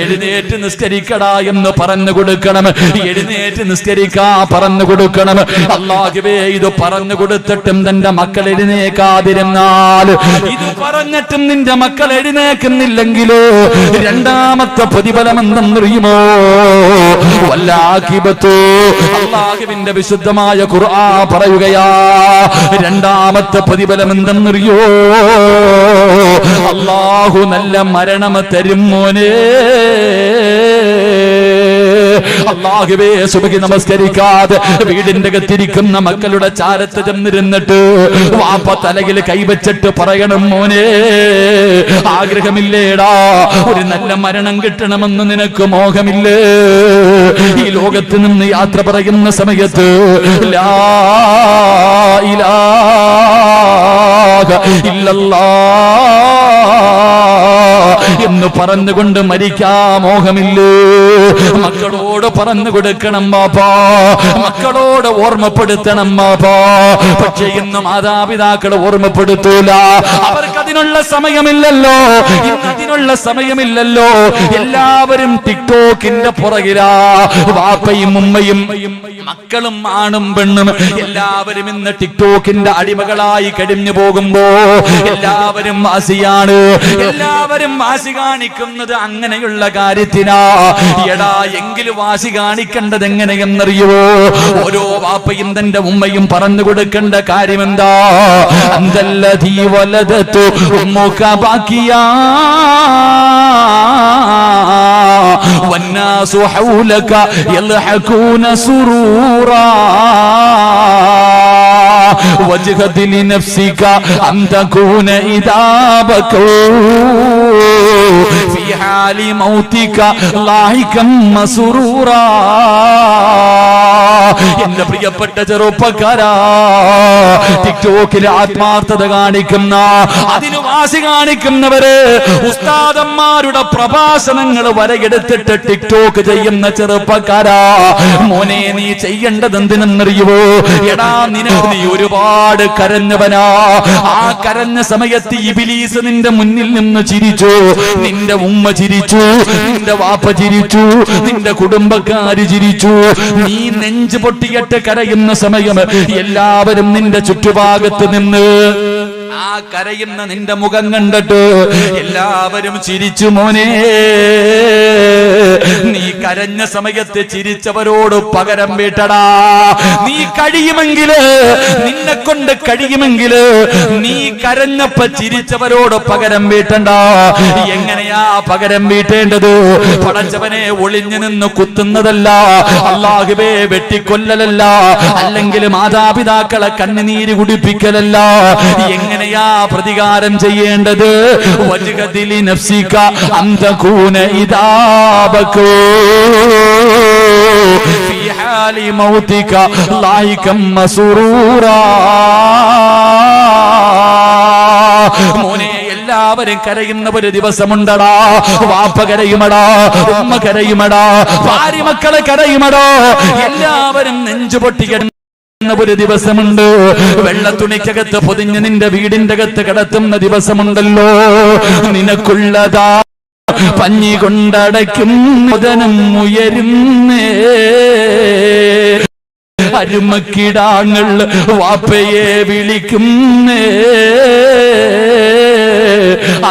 എഴുന്നേറ്റ് നിസ്കരിക്കടാ എന്ന് പറഞ്ഞു കൊടുക്കണം. എഴുന്നേറ്റ് നിസ്കരിക്കാ പറഞ്ഞു കൊടുക്കണം. അല്ലാഹുവേ, ഇത് പറഞ്ഞു കൊടുത്തിട്ടും തന്റെ മക്കൾ എഴുന്നേക്കാതിരുന്നാൽ, ഇത് പറഞ്ഞിട്ടും നിന്റെ മക്കൾ എഴുന്നേക്കുന്നില്ലെങ്കിലോ രണ്ടാമത്തെ പ്രതിഫലം എന്തെന്നറിയുമോ? വല്ലാഖിബത്തു. അല്ലാഹുവിന്റെ വിശുദ്ധമായ ഖുർആൻ പറയുകയാ, രണ്ടാമത്തെ പ്രതിഫലം എന്തെന്നറിയോ? അല്ലാഹു നല്ല മരണം തരും മോനെ. അല്ലാഹുവേ, സുബ്ഹി നമസ്കരിക്കാതെ വീടിന്റെ അകത്തിരിക്കുന്ന മക്കളുടെ ചാരത്ത് ചെന്നിരുന്നിട്ട് വാപ്പ തലയിൽ കൈവച്ചിട്ട് പറയണം, മോനെ ആഗ്രഹമില്ലേടാ ഒരു നല്ല മരണം കിട്ടണമെന്ന് നിനക്ക് മോഹമില്ലേ? ഈ ലോകത്ത് നിന്ന് യാത്ര പറയുന്ന സമയത്ത് ലാ ഇലാഹ ഇല്ലല്ലാഹ് എന്ന് പറഞ്ഞുകൊണ്ട് മരിക്കാ മോഹമില്ലേ? മക്കളോട് പറഞ്ഞു കൊടുക്കണം ബാപ്പാ, മക്കളോട് ഓർമ്മപ്പെടുത്തണം ബാപ്പാ. പക്ഷേ ഇന്ന് മാതാപിതാക്കൾ ഓർമ്മപ്പെടുത്തൂല. അവർക്ക് അതിനുള്ള സമയമില്ലല്ലോ. ഇന്ന് അതിനുള്ള സമയമില്ലല്ലോ. എല്ലാവരും ടിക്ടോക്കിന്റെ പുറകിലാ. വാപ്പയും ഉമ്മയും മക്കളും ആണും പെണ്ണും എല്ലാവരും ഇന്ന് ടിക്ടോക്കിന്റെ അടിമകളായി കഴിഞ്ഞു പോകുമ്പോ എല്ലാവരും വാസിയാണ്. എല്ലാവരും വാശി കാണിക്കുന്നത് അങ്ങനെയുള്ള കാര്യത്തിനാ. എടാ, എങ്കിലും വാശി കാണിക്കേണ്ടത് എങ്ങനെയെന്നറിയുവോ? ഓരോ വാപ്പയും തന്റെ ഉമ്മയും പറഞ്ഞു കൊടുക്കേണ്ട കാര്യം എന്താ? അന്തല്ലദീ വലദതു ഉമ്മുക ബാക്കിയാ വന്നാസു ഹൗലക യൽഹഖൂന സുറൂറാ വജ്ഹദ് ലിനഫ്സിക അൻ തകൂന ഇദാ ബകൂ ഫീ ഹാലി മൗതിക ലാഹികം മസ്റൂറാ. എന്റെ പ്രിയപ്പെട്ട ചെറുപ്പക്കാരാ, ടിക്ടോക്കിൽ ആത്മാർത്ഥത കാണിക്കുന്ന, അതിന് വാശി കാണിക്കുന്നവര്, ഉസ്താദന്മാരുടെ പ്രഭാഷണങ്ങൾ വരെയെടുത്തിട്ട് ടിക്ടോക്ക് ചെയ്യുന്ന ചെറുപ്പക്കാരാ, മോനെ നീ ചെയ്യേണ്ടത് എന്തിനെന്നറിയുവോ? എടാ നീ ഒരുപാട് കരഞ്ഞവനാ. ആ കരഞ്ഞ സമയത്ത് ഇബ്ലീസ് നിന്റെ മുന്നിൽ നിന്ന് ചിരിച്ചു. നിന്റെ ഉമ്മ ചിരിച്ചു, നിന്റെ വാപ്പ ചിരിച്ചു, നിന്റെ കുടുംബക്കാര് ചിരിച്ചു. നീ നെഞ്ചു പൊട്ടിയിട്ട് കരയുന്ന സമയം എല്ലാവരും നിന്റെ ചുറ്റുഭാഗത്ത് നിന്ന് ആ കരയുന്ന നിന്റെ മുഖം കണ്ടിട്ട് എല്ലാവരും ചിരിച്ചു. മോനെ, നീ കരഞ്ഞ സമയത്ത് ചിരിച്ചവരോട് പകരം വീട്ടടാ. നീ കഴിയുമെങ്കില്, നിന്നെ കൊണ്ട് കഴിയുമെങ്കില് നീ കരഞ്ഞപ്പ ചിരിച്ചവരോട് പകരം വീട്ടണ്ട. എങ്ങനെയാ പകരം വീട്ടേണ്ടത്? പടച്ചവനെ ഒളിഞ്ഞു നിന്ന് കുത്തുന്നതല്ല, അല്ലാഹുവേ വെട്ടിക്കൊല്ലലല്ല, അല്ലെങ്കിൽ മാതാപിതാക്കളെ കണ്ണുനീര് കുടിപ്പിക്കലല്ല. എങ്ങനെയാ പ്രതികാരം ചെയ്യേണ്ടത്? വജ്ഹദിലി നഫ്സിക അന്തകൂന ഇദാബകു ഫീ ഹാലി മൗതിക ലൈകം മസ്റൂറാ. മോനെ, എല്ലാവരും കരയുന്ന ഒരു ദിവസമുണ്ടടാ. വാപ്പ കരയുമടാ, ഉമ്മ കരയുമടാ, ഭാര്യ മക്കളെ കരയുമടാ. എല്ലാവരും നെഞ്ചുപൊട്ടിക്കണം ഒരു ദിവസമുണ്ട്. വെള്ളത്തുണിക്കകത്ത് പൊതിഞ്ഞ് നിന്റെ വീടിന്റെ അകത്ത് കിടത്തുന്ന ദിവസമുണ്ടല്ലോ. നിനക്കുള്ളതാ പഞ്ഞി കൊണ്ടടയ്ക്കും മുതനം ഉയരുന്നേ. അരുമക്കിടാങ്ങൾ വാപ്പയെ വിളിക്കുന്നേ.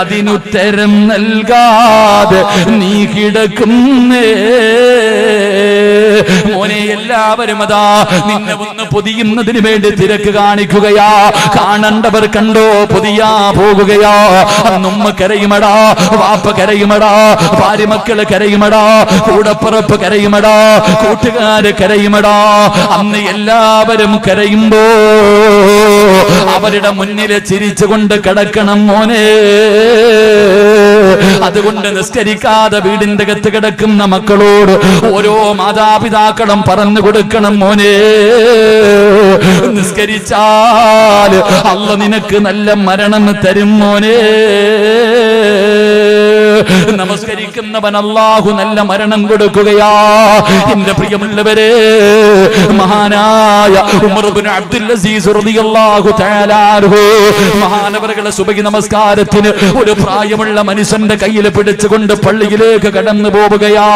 അതിനുത്തരം നൽകാതെ നീ കിടക്കുന്നേ. മോനെ, എല്ലാവരും അതാ നിന്നെ ഒന്ന് പൊതിയുന്നതിന് വേണ്ടി തിരക്ക് കാണിക്കുകയാ. കാണണ്ടവർ കണ്ടോ പൊതിയാ പോകുകയാ. അന്നുമ്മ കരയുമടാ, വാപ്പ കരയുമടാ, ഭാര്യ മക്കള് കരയുമടാ, കൂടപ്പുറപ്പ് കരയുമടാ, കൂട്ടുകാര് കരയുമടാ. അന്ന് എല്ലാവരും കരയുമ്പോ അവരുടെ മുന്നില് ചിരിച്ചുകൊണ്ട് കിടക്കണം മോനെ. അതുകൊണ്ട് നിസ്കരിക്കാതെ വീടിന്റെ അകത്ത് കിടക്കുന്ന മക്കളോട് ഓരോ മാതാപിതാക്കളും പറഞ്ഞു കൊടുക്കണം, മോനെ, നിസ്കരിച്ചാൽ അല്ലാഹ് നിനക്ക് നല്ല മരണം തരും മോനെ. നമസ്കരിക്കുന്നവൻ അല്ലാഹു നല്ല മരണം കൊടുക്കുകയാ. എന്റെ പ്രിയമുള്ളവരെ, മഹാനായ ഉമർ ഇബ്നു അബ്ദുൽ അസീസ് റളിയല്ലാഹു തആല അൻഹു മഹാനവറുകളെ സുബഹി നമസ്കാരത്തിന് ഒരു പ്രായമുള്ള മനുഷ്യന്റെ കയ്യിൽ പിടിച്ചുകൊണ്ട് പള്ളിയിലേക്ക് കടന്നു പോവുകയാ.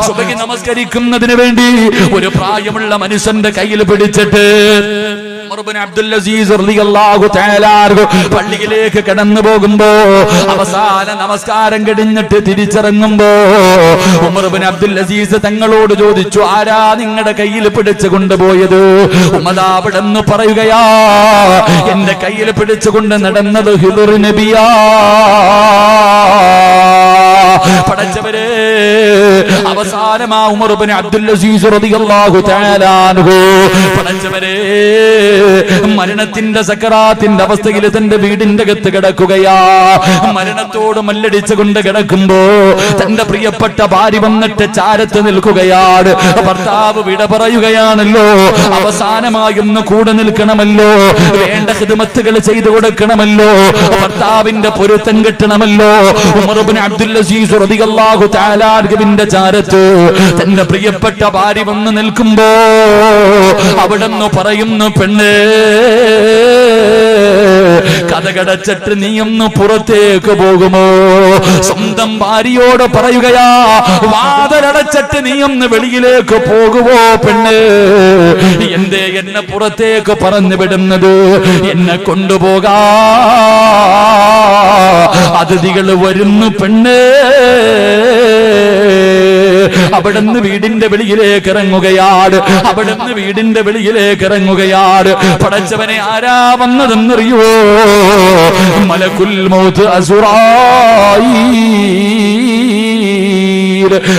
സുബഹി നമസ്കരിക്കുന്നതിന് വേണ്ടി ഒരു പ്രായമുള്ള മനുഷ്യന്റെ കയ്യിൽ പിടിച്ചിട്ട് അബ്ദുൽ അസീസ് റളിയല്ലാഹു തആല അൻഹു പള്ളിയിലേക്ക് കടന്നു പോകുമ്പോ അവസാന നമസ്കാരം കഴിഞ്ഞിട്ട് തിരിച്ചിറങ്ങുമ്പോ ഉമർ ഇബ്നു അബ്ദുൽ അസീസ് തങ്ങളോട് ചോദിച്ചു, ആരാ നിങ്ങളുടെ കയ്യിൽ പിടിച്ചു കൊണ്ടുപോയത്? ഉമർ അവിടെ നിന്ന് പറയുകയാ, എന്റെ കയ്യിൽ പിടിച്ചുകൊണ്ട് നടന്നത് ഹിദർ നബിയാ. പടച്ചവരെ, അവസാനമാ ഉമർ ഇബ്നു അബ്ദുൽ അസീസ് റളിയല്ലാഹു തആല അൻഹു പടച്ചവരെ മരണത്തിന്റെ സക്കറാത്തിന്റെ അവസ്ഥയിൽ തന്റെ വീടിന്റെ അകത്ത് കിടക്കുകയാ. മരണത്തോട് മല്ലടിച്ചുകൊണ്ട് കിടക്കുമ്പോ തന്റെ പ്രിയപ്പെട്ട ഭാര്യ വന്നിട്ട് ചാരത്ത് നിൽക്കുകയാണ്. ഭർത്താവ് വിട പറയുകയാണല്ലോ. അവസാനമായൊന്ന് കൂടെ നിൽക്കണമല്ലോ, വേണ്ട ഖിദ്മത്തുകൾ ചെയ്തു കൊടുക്കണമല്ലോ, ഭർത്താവിന്റെ പൊരുത്തം കിട്ടണമല്ലോ. ഉമർ ഇബ്നു അബ്ദുൽ അസീസ് റളിയല്ലാഹു തആല അൻഹുവിന്റെ ചാരത്ത് തന്റെ പ്രിയപ്പെട്ട ഭാര്യ വന്ന് നിൽക്കുമ്പോ അവിടെന്ന് പറയുന്നു, പെണ്ണേ, കഥകടച്ചിട്ട് നീ ഒന്ന് പുറത്തേക്ക് പോകുമോ? സ്വന്തം ഭാര്യയോട് പറയുകയാ, വാതിലടച്ചിട്ട് നീ ഒന്ന് വെളിയിലേക്ക് പോകുമോ പെണ്ണ്? എന്തേ എന്നെ പുറത്തേക്ക് പറഞ്ഞു വിടുന്നത്? എന്നെ കൊണ്ടുപോകാ അതിഥികൾ വരുന്നു പെണ്ണ്. അവിടുന്ന് വീടിന്റെ വെളിയിലേക്ക് ഇറങ്ങുകയാണ്. അവിടുന്ന് വീടിന്റെ വെളിയിലേക്ക് ഇറങ്ങുകയാണ്. പടച്ചവനെ, ആരാ വന്നതെന്നറിയോ? മലക്കുൽ മൗത്ത് അസ്റായീൽ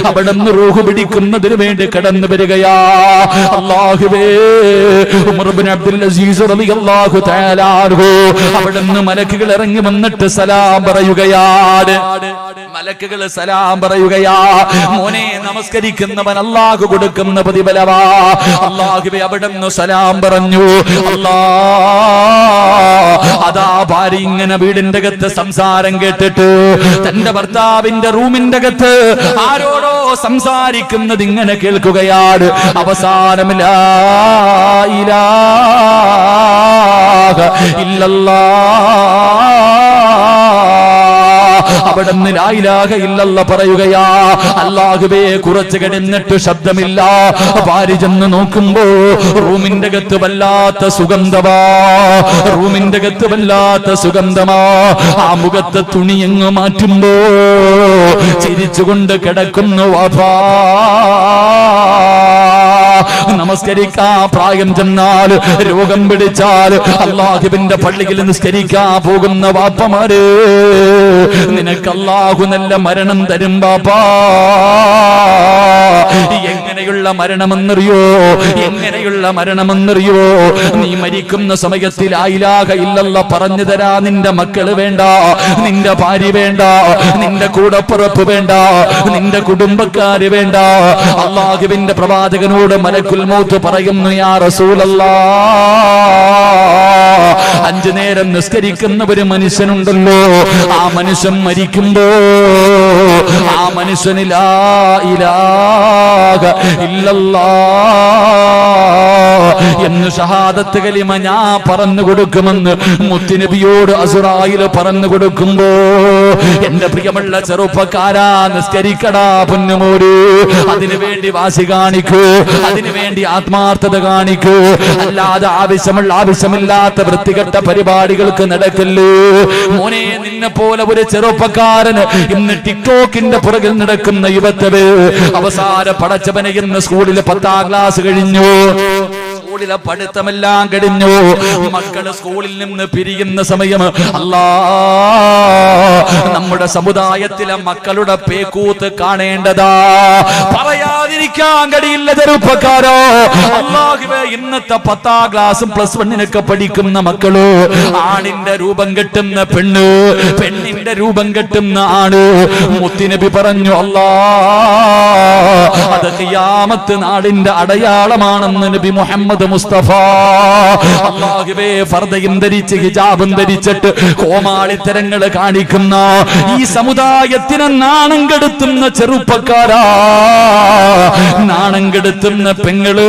അവിടുന്ന് റൂഹ് പിടിക്കുന്നതിന് വേണ്ടി കടന്നു വരികയാ. അല്ലാഹുവേ, ഉമർ ഇബ്നു അബ്ദുൽ അസീസ് റളിയല്ലാഹു തആല അൻഹു അവിടുന്ന് മലക്കുകൾ ഇറങ്ങി വന്നിട്ട് സലാം പറയുകയാണ്. മലക്കുകൾ സലാം പറയുകയാ. മോനെ, നമസ്കരിക്കുന്നവൻ അല്ലാഹു കൊടുക്കുന്ന പ്രതിഫലവാ. അല്ലാഹുവേ അവിടുന്ന് സലാം പറഞ്ഞു. അതാ ഭാര്യ ഇങ്ങനെ വീടിന്റെ അകത്ത് സംസാരം കേട്ടിട്ട് തന്റെ ഭർത്താവിന്റെ റൂമിന്റെ അകത്ത് ആരോടോ സംസാരിക്കുന്നത് ഇങ്ങനെ കേൾക്കുകയാണ്. അവസാനം ലാ ഇലാഹ ഇല്ലല്ലാഹ്, അവിടുന്ന് ലാ ഇലാഹ ഇല്ലല്ലാഹ് പറയുകയാ. അല്ലാഹുവേ, കുറച്ച് കഴിഞ്ഞിട്ട് ശബ്ദമില്ല. ഭാര്യ ചെന്ന് നോക്കുമ്പോ റൂമിന്റെ അകത്ത് വല്ലാത്ത സുഗന്ധമാ, റൂമിന്റെ അകത്ത് വല്ലാത്ത സുഗന്ധമാ. ആ മുഖത്തെ തുണി എങ്ങ് മാറ്റുമ്പോ ചിരിച്ചുകൊണ്ട് കിടക്കുന്നു വാപ്പാ. നമസ്കരിക്കാൻ പ്രായം ചെന്നാൽ, രോഗം പിടിച്ചാൽ അല്ലാഹുവിന്റെ പള്ളിയിൽ നിസ്കരിക്കാൻ പോകുന്ന വാപ്പമാര്, നിനക്ക് അല്ലാഹു നല്ല മരണം തരും ബാപ്പാ. എങ്ങനെയുള്ള മരണമെന്നറിയോ? എങ്ങനെയുള്ള മരണമെന്നറിയോ? നീ മരിക്കുന്ന സമയത്തിൽ ലാ ഇലാഹ ഇല്ലല്ലാഹ് പറഞ്ഞു തരാ നിന്റെ മക്കള് വേണ്ട, നിന്റെ ഭാര്യ വേണ്ട, നിന്റെ കൂടപ്പുറപ്പ് വേണ്ട, നിന്റെ കുടുംബക്കാര് വേണ്ട. അല്ലാഹുവിന്റെ പ്രവാചകനോട് മലക്കുൽ മൗത്ത് പറയുന്നു, യാ റസൂലല്ലാഹ്, 5 നേരം നിസ്കരിക്കുന്ന ഒരു മനുഷ്യനുണ്ടല്ലോ, ആ മനുഷ്യൻ മരിക്കുമ്പോ ആ മനുഷ്യന് ലാ ഇലാഹ ഇല്ലല്ലാഹ് എന്ന് ഷഹാദത്ത് കലിമ ഞാൻ പറഞ്ഞു കൊടുക്കുമെന്ന് മുത്തുനബിയോട് അസ്റായിൽ പറഞ്ഞു കൊടുക്കുമ്പോ, എന്റെ പ്രിയമുള്ള ചെറുപ്പക്കാരാ, നിസ്കരിക്കടാ പൊന്നുമോര്. അതിനു വേണ്ടി വാശി കാണിക്കൂ, അതിനു വേണ്ടി ആത്മാർത്ഥത കാണിക്കൂ. അല്ലാതെ ആവശ്യമില്ലാത്ത വൃത്തികെട്ട പരിപാടികൾക്ക് നടക്കല്ലേ മോനെ. നിന്നെ പോലെ ഒരു ചെറുപ്പക്കാരന് ഇന്ന് ടിക്ടോക്കിന്റെ പുറകിൽ നടക്കുന്ന യുവത്വേ, അവസാന പടച്ചവനെ ഇന്ന് സ്കൂളിൽ 10ാം ക്ലാസ് കഴിഞ്ഞു, സ്കൂളിലെ പഠിത്തമെല്ലാം കഴിഞ്ഞു, മക്കള് സ്കൂളിൽ നിന്ന് പിരിയുന്ന സമയം. നമ്മുടെ സമുദായത്തിലെ മക്കളുടെ പേക്കൂത്ത് കാണേണ്ടതാ, പറയാതിരിക്കാൻ കഴിയില്ല ചെറുപ്പക്കാരോ. അല്ലാഹുവേ, ഇന്നത്തെ 10ാം ക്ലാസും +1 പഠിക്കുന്ന മക്കള്, ആണിന്റെ രൂപം കെട്ടുന്ന പെണ്ണ്, പെണ്ണിന്റെ രൂപം കെട്ടുന്ന ആണ്. മുത്തുനബി പറഞ്ഞു, അത് ഖിയാമത്ത് നാളിന്റെ അടയാളമാണെന്ന് നബി മുഹമ്മദ് മുസ്തഫ. അല്ലാഹുവേ, ഫർദയും ധരിച്ച് ഹിജാബും ധരിച്ചിട്ട് കോമാളിത്തരങ്ങൾ കാണിക്കുന്ന ഈ സമുദായത്തിനെ നാണം കെടുത്തുന്ന ചെറുപ്പക്കാരാ, നാണം കെടുത്തുന്ന പെങ്ങള്,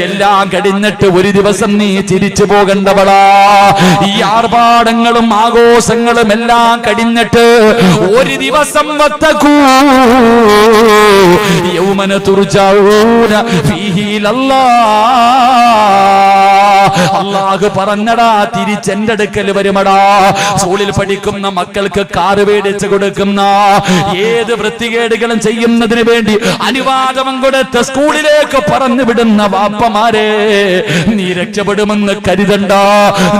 എല്ലാം കഴിഞ്ഞിട്ട് ഒരു ദിവസം നീ ചിരിച്ചു പോകേണ്ടവളാ. ഈ ആർഭാടങ്ങളും ആഘോഷങ്ങളും എല്ലാം കഴിഞ്ഞിട്ട് ഒരു ദിവസം വത്തക്കൂ യൗമന തുർജഊന ഫീഹി ലല്ലാഹ്. അല്ലാഹു പറഞ്ഞടാ, തിരിച്ചെന്റെ അടുക്കൽ വരുമടാ. സ്കൂളിൽ പഠിക്കുന്ന മക്കൾക്ക് കാറ് മേടിച്ചു കൊടുക്കുന്ന, ഏത് വൃത്തികേടുകളും ചെയ്യുന്നതിന് വേണ്ടി അനുവാദം കൊടുത്ത് സ്കൂളിലേക്ക് പറഞ്ഞു വിടുന്ന വാപ്പമാരെ, നീ രക്ഷപ്പെടുമെന്ന് കരുതണ്ട,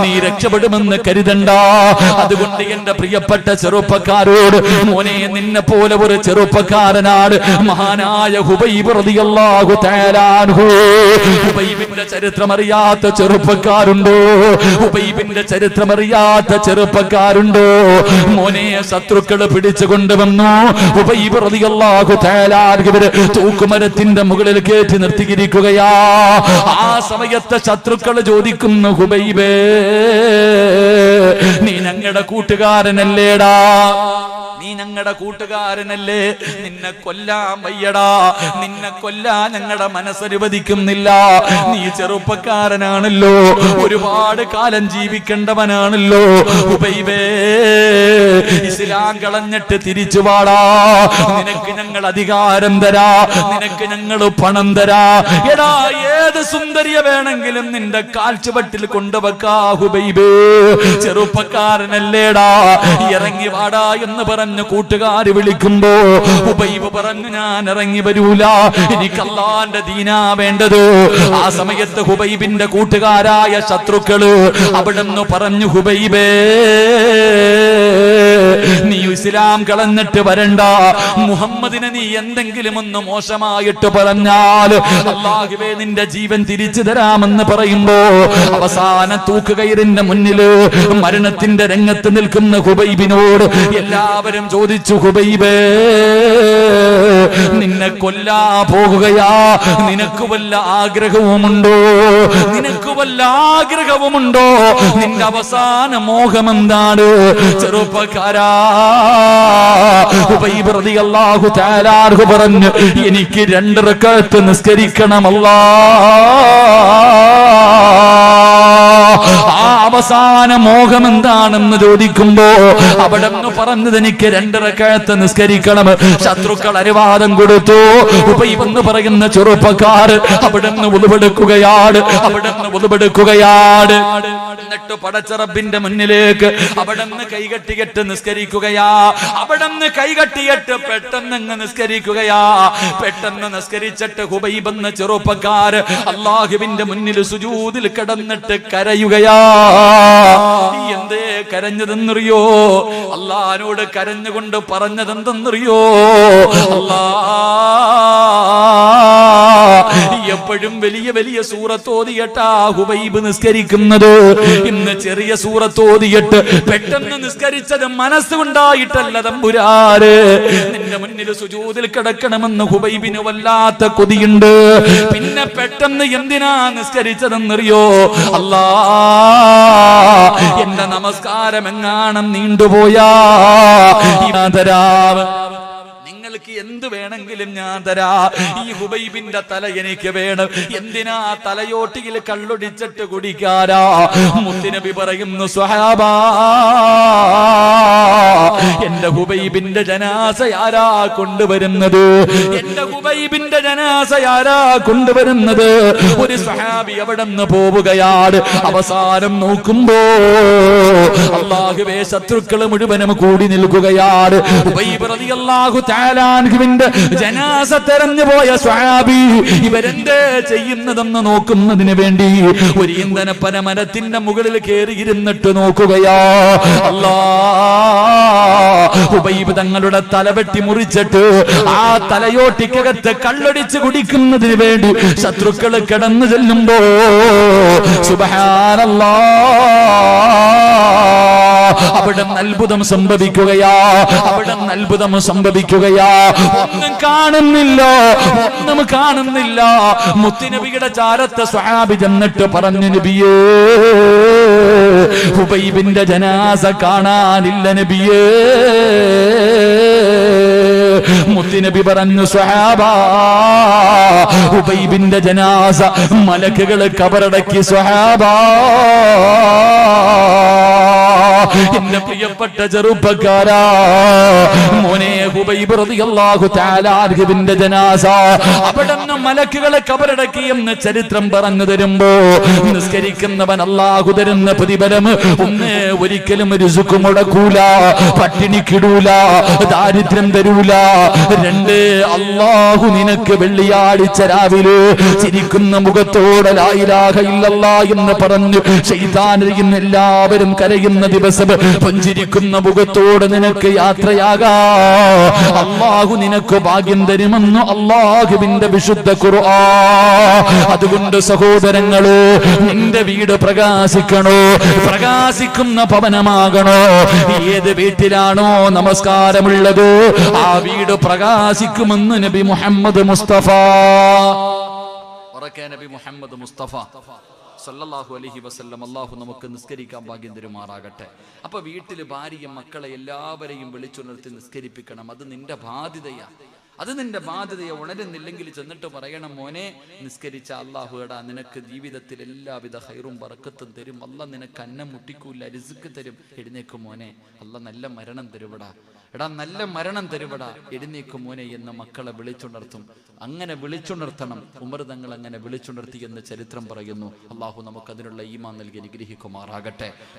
നീ രക്ഷപ്പെടുമെന്ന് കരുതണ്ട. അതുകൊണ്ട് എന്റെ പ്രിയപ്പെട്ട ചെറുപ്പക്കാരോട്, മോനെ, നിന്നെ പോലെ ഒരു ചെറുപ്പക്കാരനാണ് മഹാനായ ഹുബൈബ് റളിയല്ലാഹു തആല അൻഹു. ഹുബൈബിന്റെ ചരിത്രം അറിയാത്ത ചെറുപ്പക്കാരുണ്ടോ? ഹുബൈബിന്റെ ചരിത്രം അറിയാത്ത ചെറുപ്പക്കാരുണ്ടോ? മോനെ, ശത്രുക്കള് പിടിച്ചു കൊണ്ടുവന്നു. ഹുബൈബ് റളിയല്ലാഹു തആല അൻഹുവിനെ തൂക്കുമരത്തിന്റെ മുകളിൽ കയറ്റി നിർത്തിയിരിക്കുകയാ. ആ സമയത്ത് ശത്രുക്കൾ ചോദിക്കുന്നു, ഹുബൈബേ, നീ ഞങ്ങളുടെ കൂട്ടുകാരനല്ലേടാ, നീ ഞങ്ങളുടെ കൂട്ടുകാരനല്ലേ, നിന്നെ കൊല്ലാൻ വയ്യടാ, നിന്നെ കൊല്ലാൻ ഞങ്ങളുടെ മനസ്സനുവദിക്കുന്നില്ല. നീ ചെറുപ്പക്കാരനാണല്ലോ, ഒരുപാട് കാലം ജീവിക്കേണ്ടവനാണല്ലോ. ഹുബൈബേ, ഇസ്ലാം കളഞ്ഞിട്ട് തിരിച്ചു വാടാ, നിനക്ക് ഞങ്ങൾ അധികാരം തരാ, നിനക്ക് ഞങ്ങൾ പണം തരാ. എടാ, ഏത് സുന്ദരിയെ വേണമെങ്കിലും നിന്റെ കാൽച്ചുവട്ടിൽ കൊണ്ടുവെക്കാ ഹുബൈബേ. ചെറുപ്പക്കാരനല്ലേടാ, ഇറങ്ങി വാടാ എന്ന് പറഞ്ഞു കൂട്ടുകാര് വിളിക്കുമ്പോ ഹുബൈബ് പറഞ്ഞു ഞാൻ ഇറങ്ങി വരൂല, എനിക്ക് അല്ലാഹുവിന്റെ ദീനാ വേണ്ടത്. ആ സമയത്ത് ഹുബൈബിന്റെ കൂട്ടുകാരായ ശത്രുക്കള് അവിടുന്ന് പറഞ്ഞു, ഹുബൈബേ നീ ഇസ്ലാം കളഞ്ഞിട്ട് വരണ്ട, മുഹമ്മദിനെ നീ എന്തെങ്കിലും ഒന്ന് മോശമായിട്ട് പറഞ്ഞാൽ അല്ലാഹുവേ നിന്റെ ജീവൻ തിരിച്ചു തരാമെന്ന് പറയുമ്പോ അവസാന തൂക്കുകയറിന്റെ മുന്നില് മരണത്തിന്റെ രംഗത്ത് നിൽക്കുന്ന ഹുബൈബിനോട് എല്ലാവരും ചോദിച്ചു, ഹുബൈബേ നിന്നെ കൊല്ലാ പോകുകയാ, നിനക്ക് വല്ല ആഗ്രഹവുമുണ്ടോ? നിനക്ക് വല്ല ആഗ്രഹവുമുണ്ടോ? നിന്റെ അവസാന മോഹം എന്താണ്? ചെറുപ്പക്കാരാ, ഹുബൈബ് റളിയല്ലാഹു തആല അൻഹു പറഞ്ഞു, എനിക്ക് 2 റക്അത്ത് നിസ്കരിക്കണം ആ അവസാന മോഹം എന്താണെന്ന് ചോദിക്കുമ്പോ അവിടെന്ന് പറഞ്ഞത് എനിക്ക് 2 റക്അത്ത് നിസ്കരിക്കണം. ശത്രുക്കൾ അനുവാദം കൊടുത്തു. ഹുബൈബ് എന്ന് പറയുന്ന ചെറുപ്പക്കാർ അവിടെന്ന് ഉളുവെടുക്കുകയാണ്. എന്നിട്ട് പടച്ച റബ്ബിന്റെ മുന്നിലേക്ക് അവിടെന്ന് കൈകെട്ടിയിട്ട് നിസ്കരിക്കുകയാ. അവിടെന്ന് കൈകെട്ടിയിട്ട് പെട്ടെന്ന് നിസ്കരിക്കുകയാ. പെട്ടെന്ന് നിസ്കരിച്ചിട്ട് ഹുബൈബ് എന്ന ചെറുപ്പക്കാർ അല്ലാഹുവിന്റെ മുന്നിൽ സുജൂദിൽ കിടന്നിട്ട് കരയുകയാ. എന്തേ കരഞ്ഞതെന്നറിയോ? അല്ലാഹുവിനോട് കരഞ്ഞുകൊണ്ട് പറഞ്ഞതെന്തെന്നറിയോ? എപ്പോഴും വലിയ വലിയ സൂറത്തോതിയിട്ടാ ഹുബൈബ് നിസ്കരിക്കുന്നത്. ഇന്ന് ചെറിയ സൂറത്തോതിയിട്ട് പെട്ടെന്ന് നിസ്കരിച്ചത് മനസ്സുകൊണ്ടായിട്ടല്ല തമ്പുരാന്. നിന്റെ മുന്നിൽ സുജൂദിൽ കിടക്കണമെന്ന് ഹുബൈബിന് വല്ലാത്ത കൊതിയുണ്ട്. പിന്നെ പെട്ടെന്ന് എന്തിനാ നിസ്കരിച്ചതെന്നറിയോ? അല്ലാ എന്റെ നമസ്കാരം എങ്ങാനും നീണ്ടുപോയാ നിങ്ങൾക്ക് എന്ത് വേണമെങ്കിലും ഞാൻ തരാ. ഈ ഹുബൈബിന്റെ തല എനിക്ക് വേണം. എന്തിനാ തലയോട്ടിയിൽ കള്ളൊടിച്ചിട്ട് കുടിക്കാരാ? മുത്തുനബി പറയുന്നു, സ്വഹാബാ എന്റെ ഹുബൈബിന്റെ ജനാസ ആരാ കൊണ്ടുവരുന്നത്? എന്റെ ഹുബൈബിന്റെ ജനാസ ആരാ കൊണ്ടുവരുന്നത്? ഒരു സ്വഹാബി അവിടെ നിന്ന് പോവുകയാണ്. അവസാനം നോക്കുമ്പോ അല്ലാഹുവേ ശത്രുക്കള് മുഴുവനും കൂടി നിൽക്കുകയാണ്. ഹുബൈബ് റളിയല്ലാഹു തആല അൻഹുവിന്റെ ജനാസ തെരഞ്ഞു പോയ സ്വഹാബി ഇവരെന്തേ ചെയ്യുന്നതെന്ന് നോക്കുന്നതിന് വേണ്ടി ഒരു ഈന്തനപ്പന മരത്തിന്റെ മുകളിൽ കയറിയിരുന്നിട്ട് നോക്കുകയാ. ഹുബൈബ് തങ്ങളുടെ തലവെട്ടി മുറിച്ചിട്ട് ആ തലയോട്ടിക്കകത്ത് കള്ളൊടിച്ച് കുടിക്കുന്നതിന് വേണ്ടി ശത്രുക്കള് കിടന്നു ചെല്ലുമ്പോ സുബ്ഹാനല്ലാഹ് അവിടെ അത്ഭുതം സംഭവിക്കുകയാ. ഒന്നും കാണുന്നില്ല. മുത്തുനബിയുടെ ചാരത്തെ സ്വഹാബി ചെന്നിട്ട് പറഞ്ഞു, നബിയേ ഹുബൈബിന്റെ ജനാസ കാണാനില്ല നബിയേ. മുത്തുനബി പറഞ്ഞു, സ്വഹാബാ ഹുബൈബിന്റെ ജനാസ മലക്കുകൾ കബറടക്കി. സ്വഹാബാ എന്റെ പ്രിയപ്പെട്ട ചെറുപ്പക്കാരാ, മോനെ ഹുബൈബ് റളിയല്ലാഹു തആല അൻഹുവിന്റെ ജനാസ അവിടുന്ന് മലക്കുകളെ കബറടക്കി എന്ന് ചരിത്രം പറഞ്ഞു തരുമ്പോ നിസ്കരിക്കുന്നവൻ അല്ലാഹു തരുന്ന പ്രതിഫലം ഒന്ന്, ഒരിക്കലും റിസ്ക് മുടക്കൂല, പട്ടിണിക്കിടൂല, ദാരിദ്ര്യം തരൂല. 2, അല്ലാഹു നിനക്ക് വെള്ളിയാഴ്ച രാവിലെ ചിരിക്കുന്ന മുഖത്തോടെ ലാ ഇലാഹ ഇല്ലല്ലാഹ് എന്ന് പറഞ്ഞു ശൈത്താനെയും എല്ലാവരും കരയുന്ന ദിവസം പുഞ്ചിരിക്കുന്ന മുഖത്തോടെ നിനക്ക് യാത്രയാകാ. അല്ലാഹു നിനക്ക് ഭാഗ്യം തരുമെന്ന് അല്ലാഹുവിന്റെ വിശുദ്ധ ഖുർആൻ. അതുകൊണ്ട് സഹോദരങ്ങളെ, നിന്റെ വീട് പ്രകാശിക്കണോ? പ്രകാശിക്കുന്ന ഭവനമാകണോ? ഏത് വീട്ടിലാണോ നമസ്കാരമുള്ളത് ആ വീട് പ്രകാശിക്കുമെന്ന് നബി മുഹമ്മദ് മുസ്തഫ. നബി മുഹമ്മദ് മുസ്തഫ സല്ലല്ലാഹു അലൈഹി വസല്ലം. അല്ലാഹു നമുക്ക് നിസ്കരിക്കാൻ ഭാഗ്യം തരുമാറാകട്ടെ. അപ്പൊ വീട്ടിൽ ഭാര്യയും മക്കളെ എല്ലാവരെയും വിളിച്ചുണർത്തി നിസ്കരിപ്പിക്കണം. അത് നിന്റെ ബാധ്യതയെ ഉണരുന്നില്ലെങ്കിൽ ചെന്നിട്ട് പറയണം, മോനെ നിസ്കരിച്ച അല്ലാഹു എടാ നിനക്ക് ജീവിതത്തിൽ എല്ലാവിധ ഹൈറും ബറക്കത്തും തരും. അല്ലാഹ് നിനക്ക് അന്നം മുട്ടിക്കൂല, റിസ്ക് തരും. എഴുന്നേക്കും മോനെ, അല്ലാഹ് നല്ല മരണം തരുവടാ, എടാ നല്ല മരണം തരുവടാ, എഴുന്നേക്കും മോനെ എന്ന് മക്കളെ വിളിച്ചുണർത്തും. അങ്ങനെ വിളിച്ചുണർത്തണം. ഉമർ തങ്ങൾ അങ്ങനെ വിളിച്ചുണർത്തി എന്ന് ചരിത്രം പറയുന്നു. അല്ലാഹു നമുക്ക് അതിനുള്ള ഈമാൻ നൽകി അനുഗ്രഹിക്കുമാറാകട്ടെ.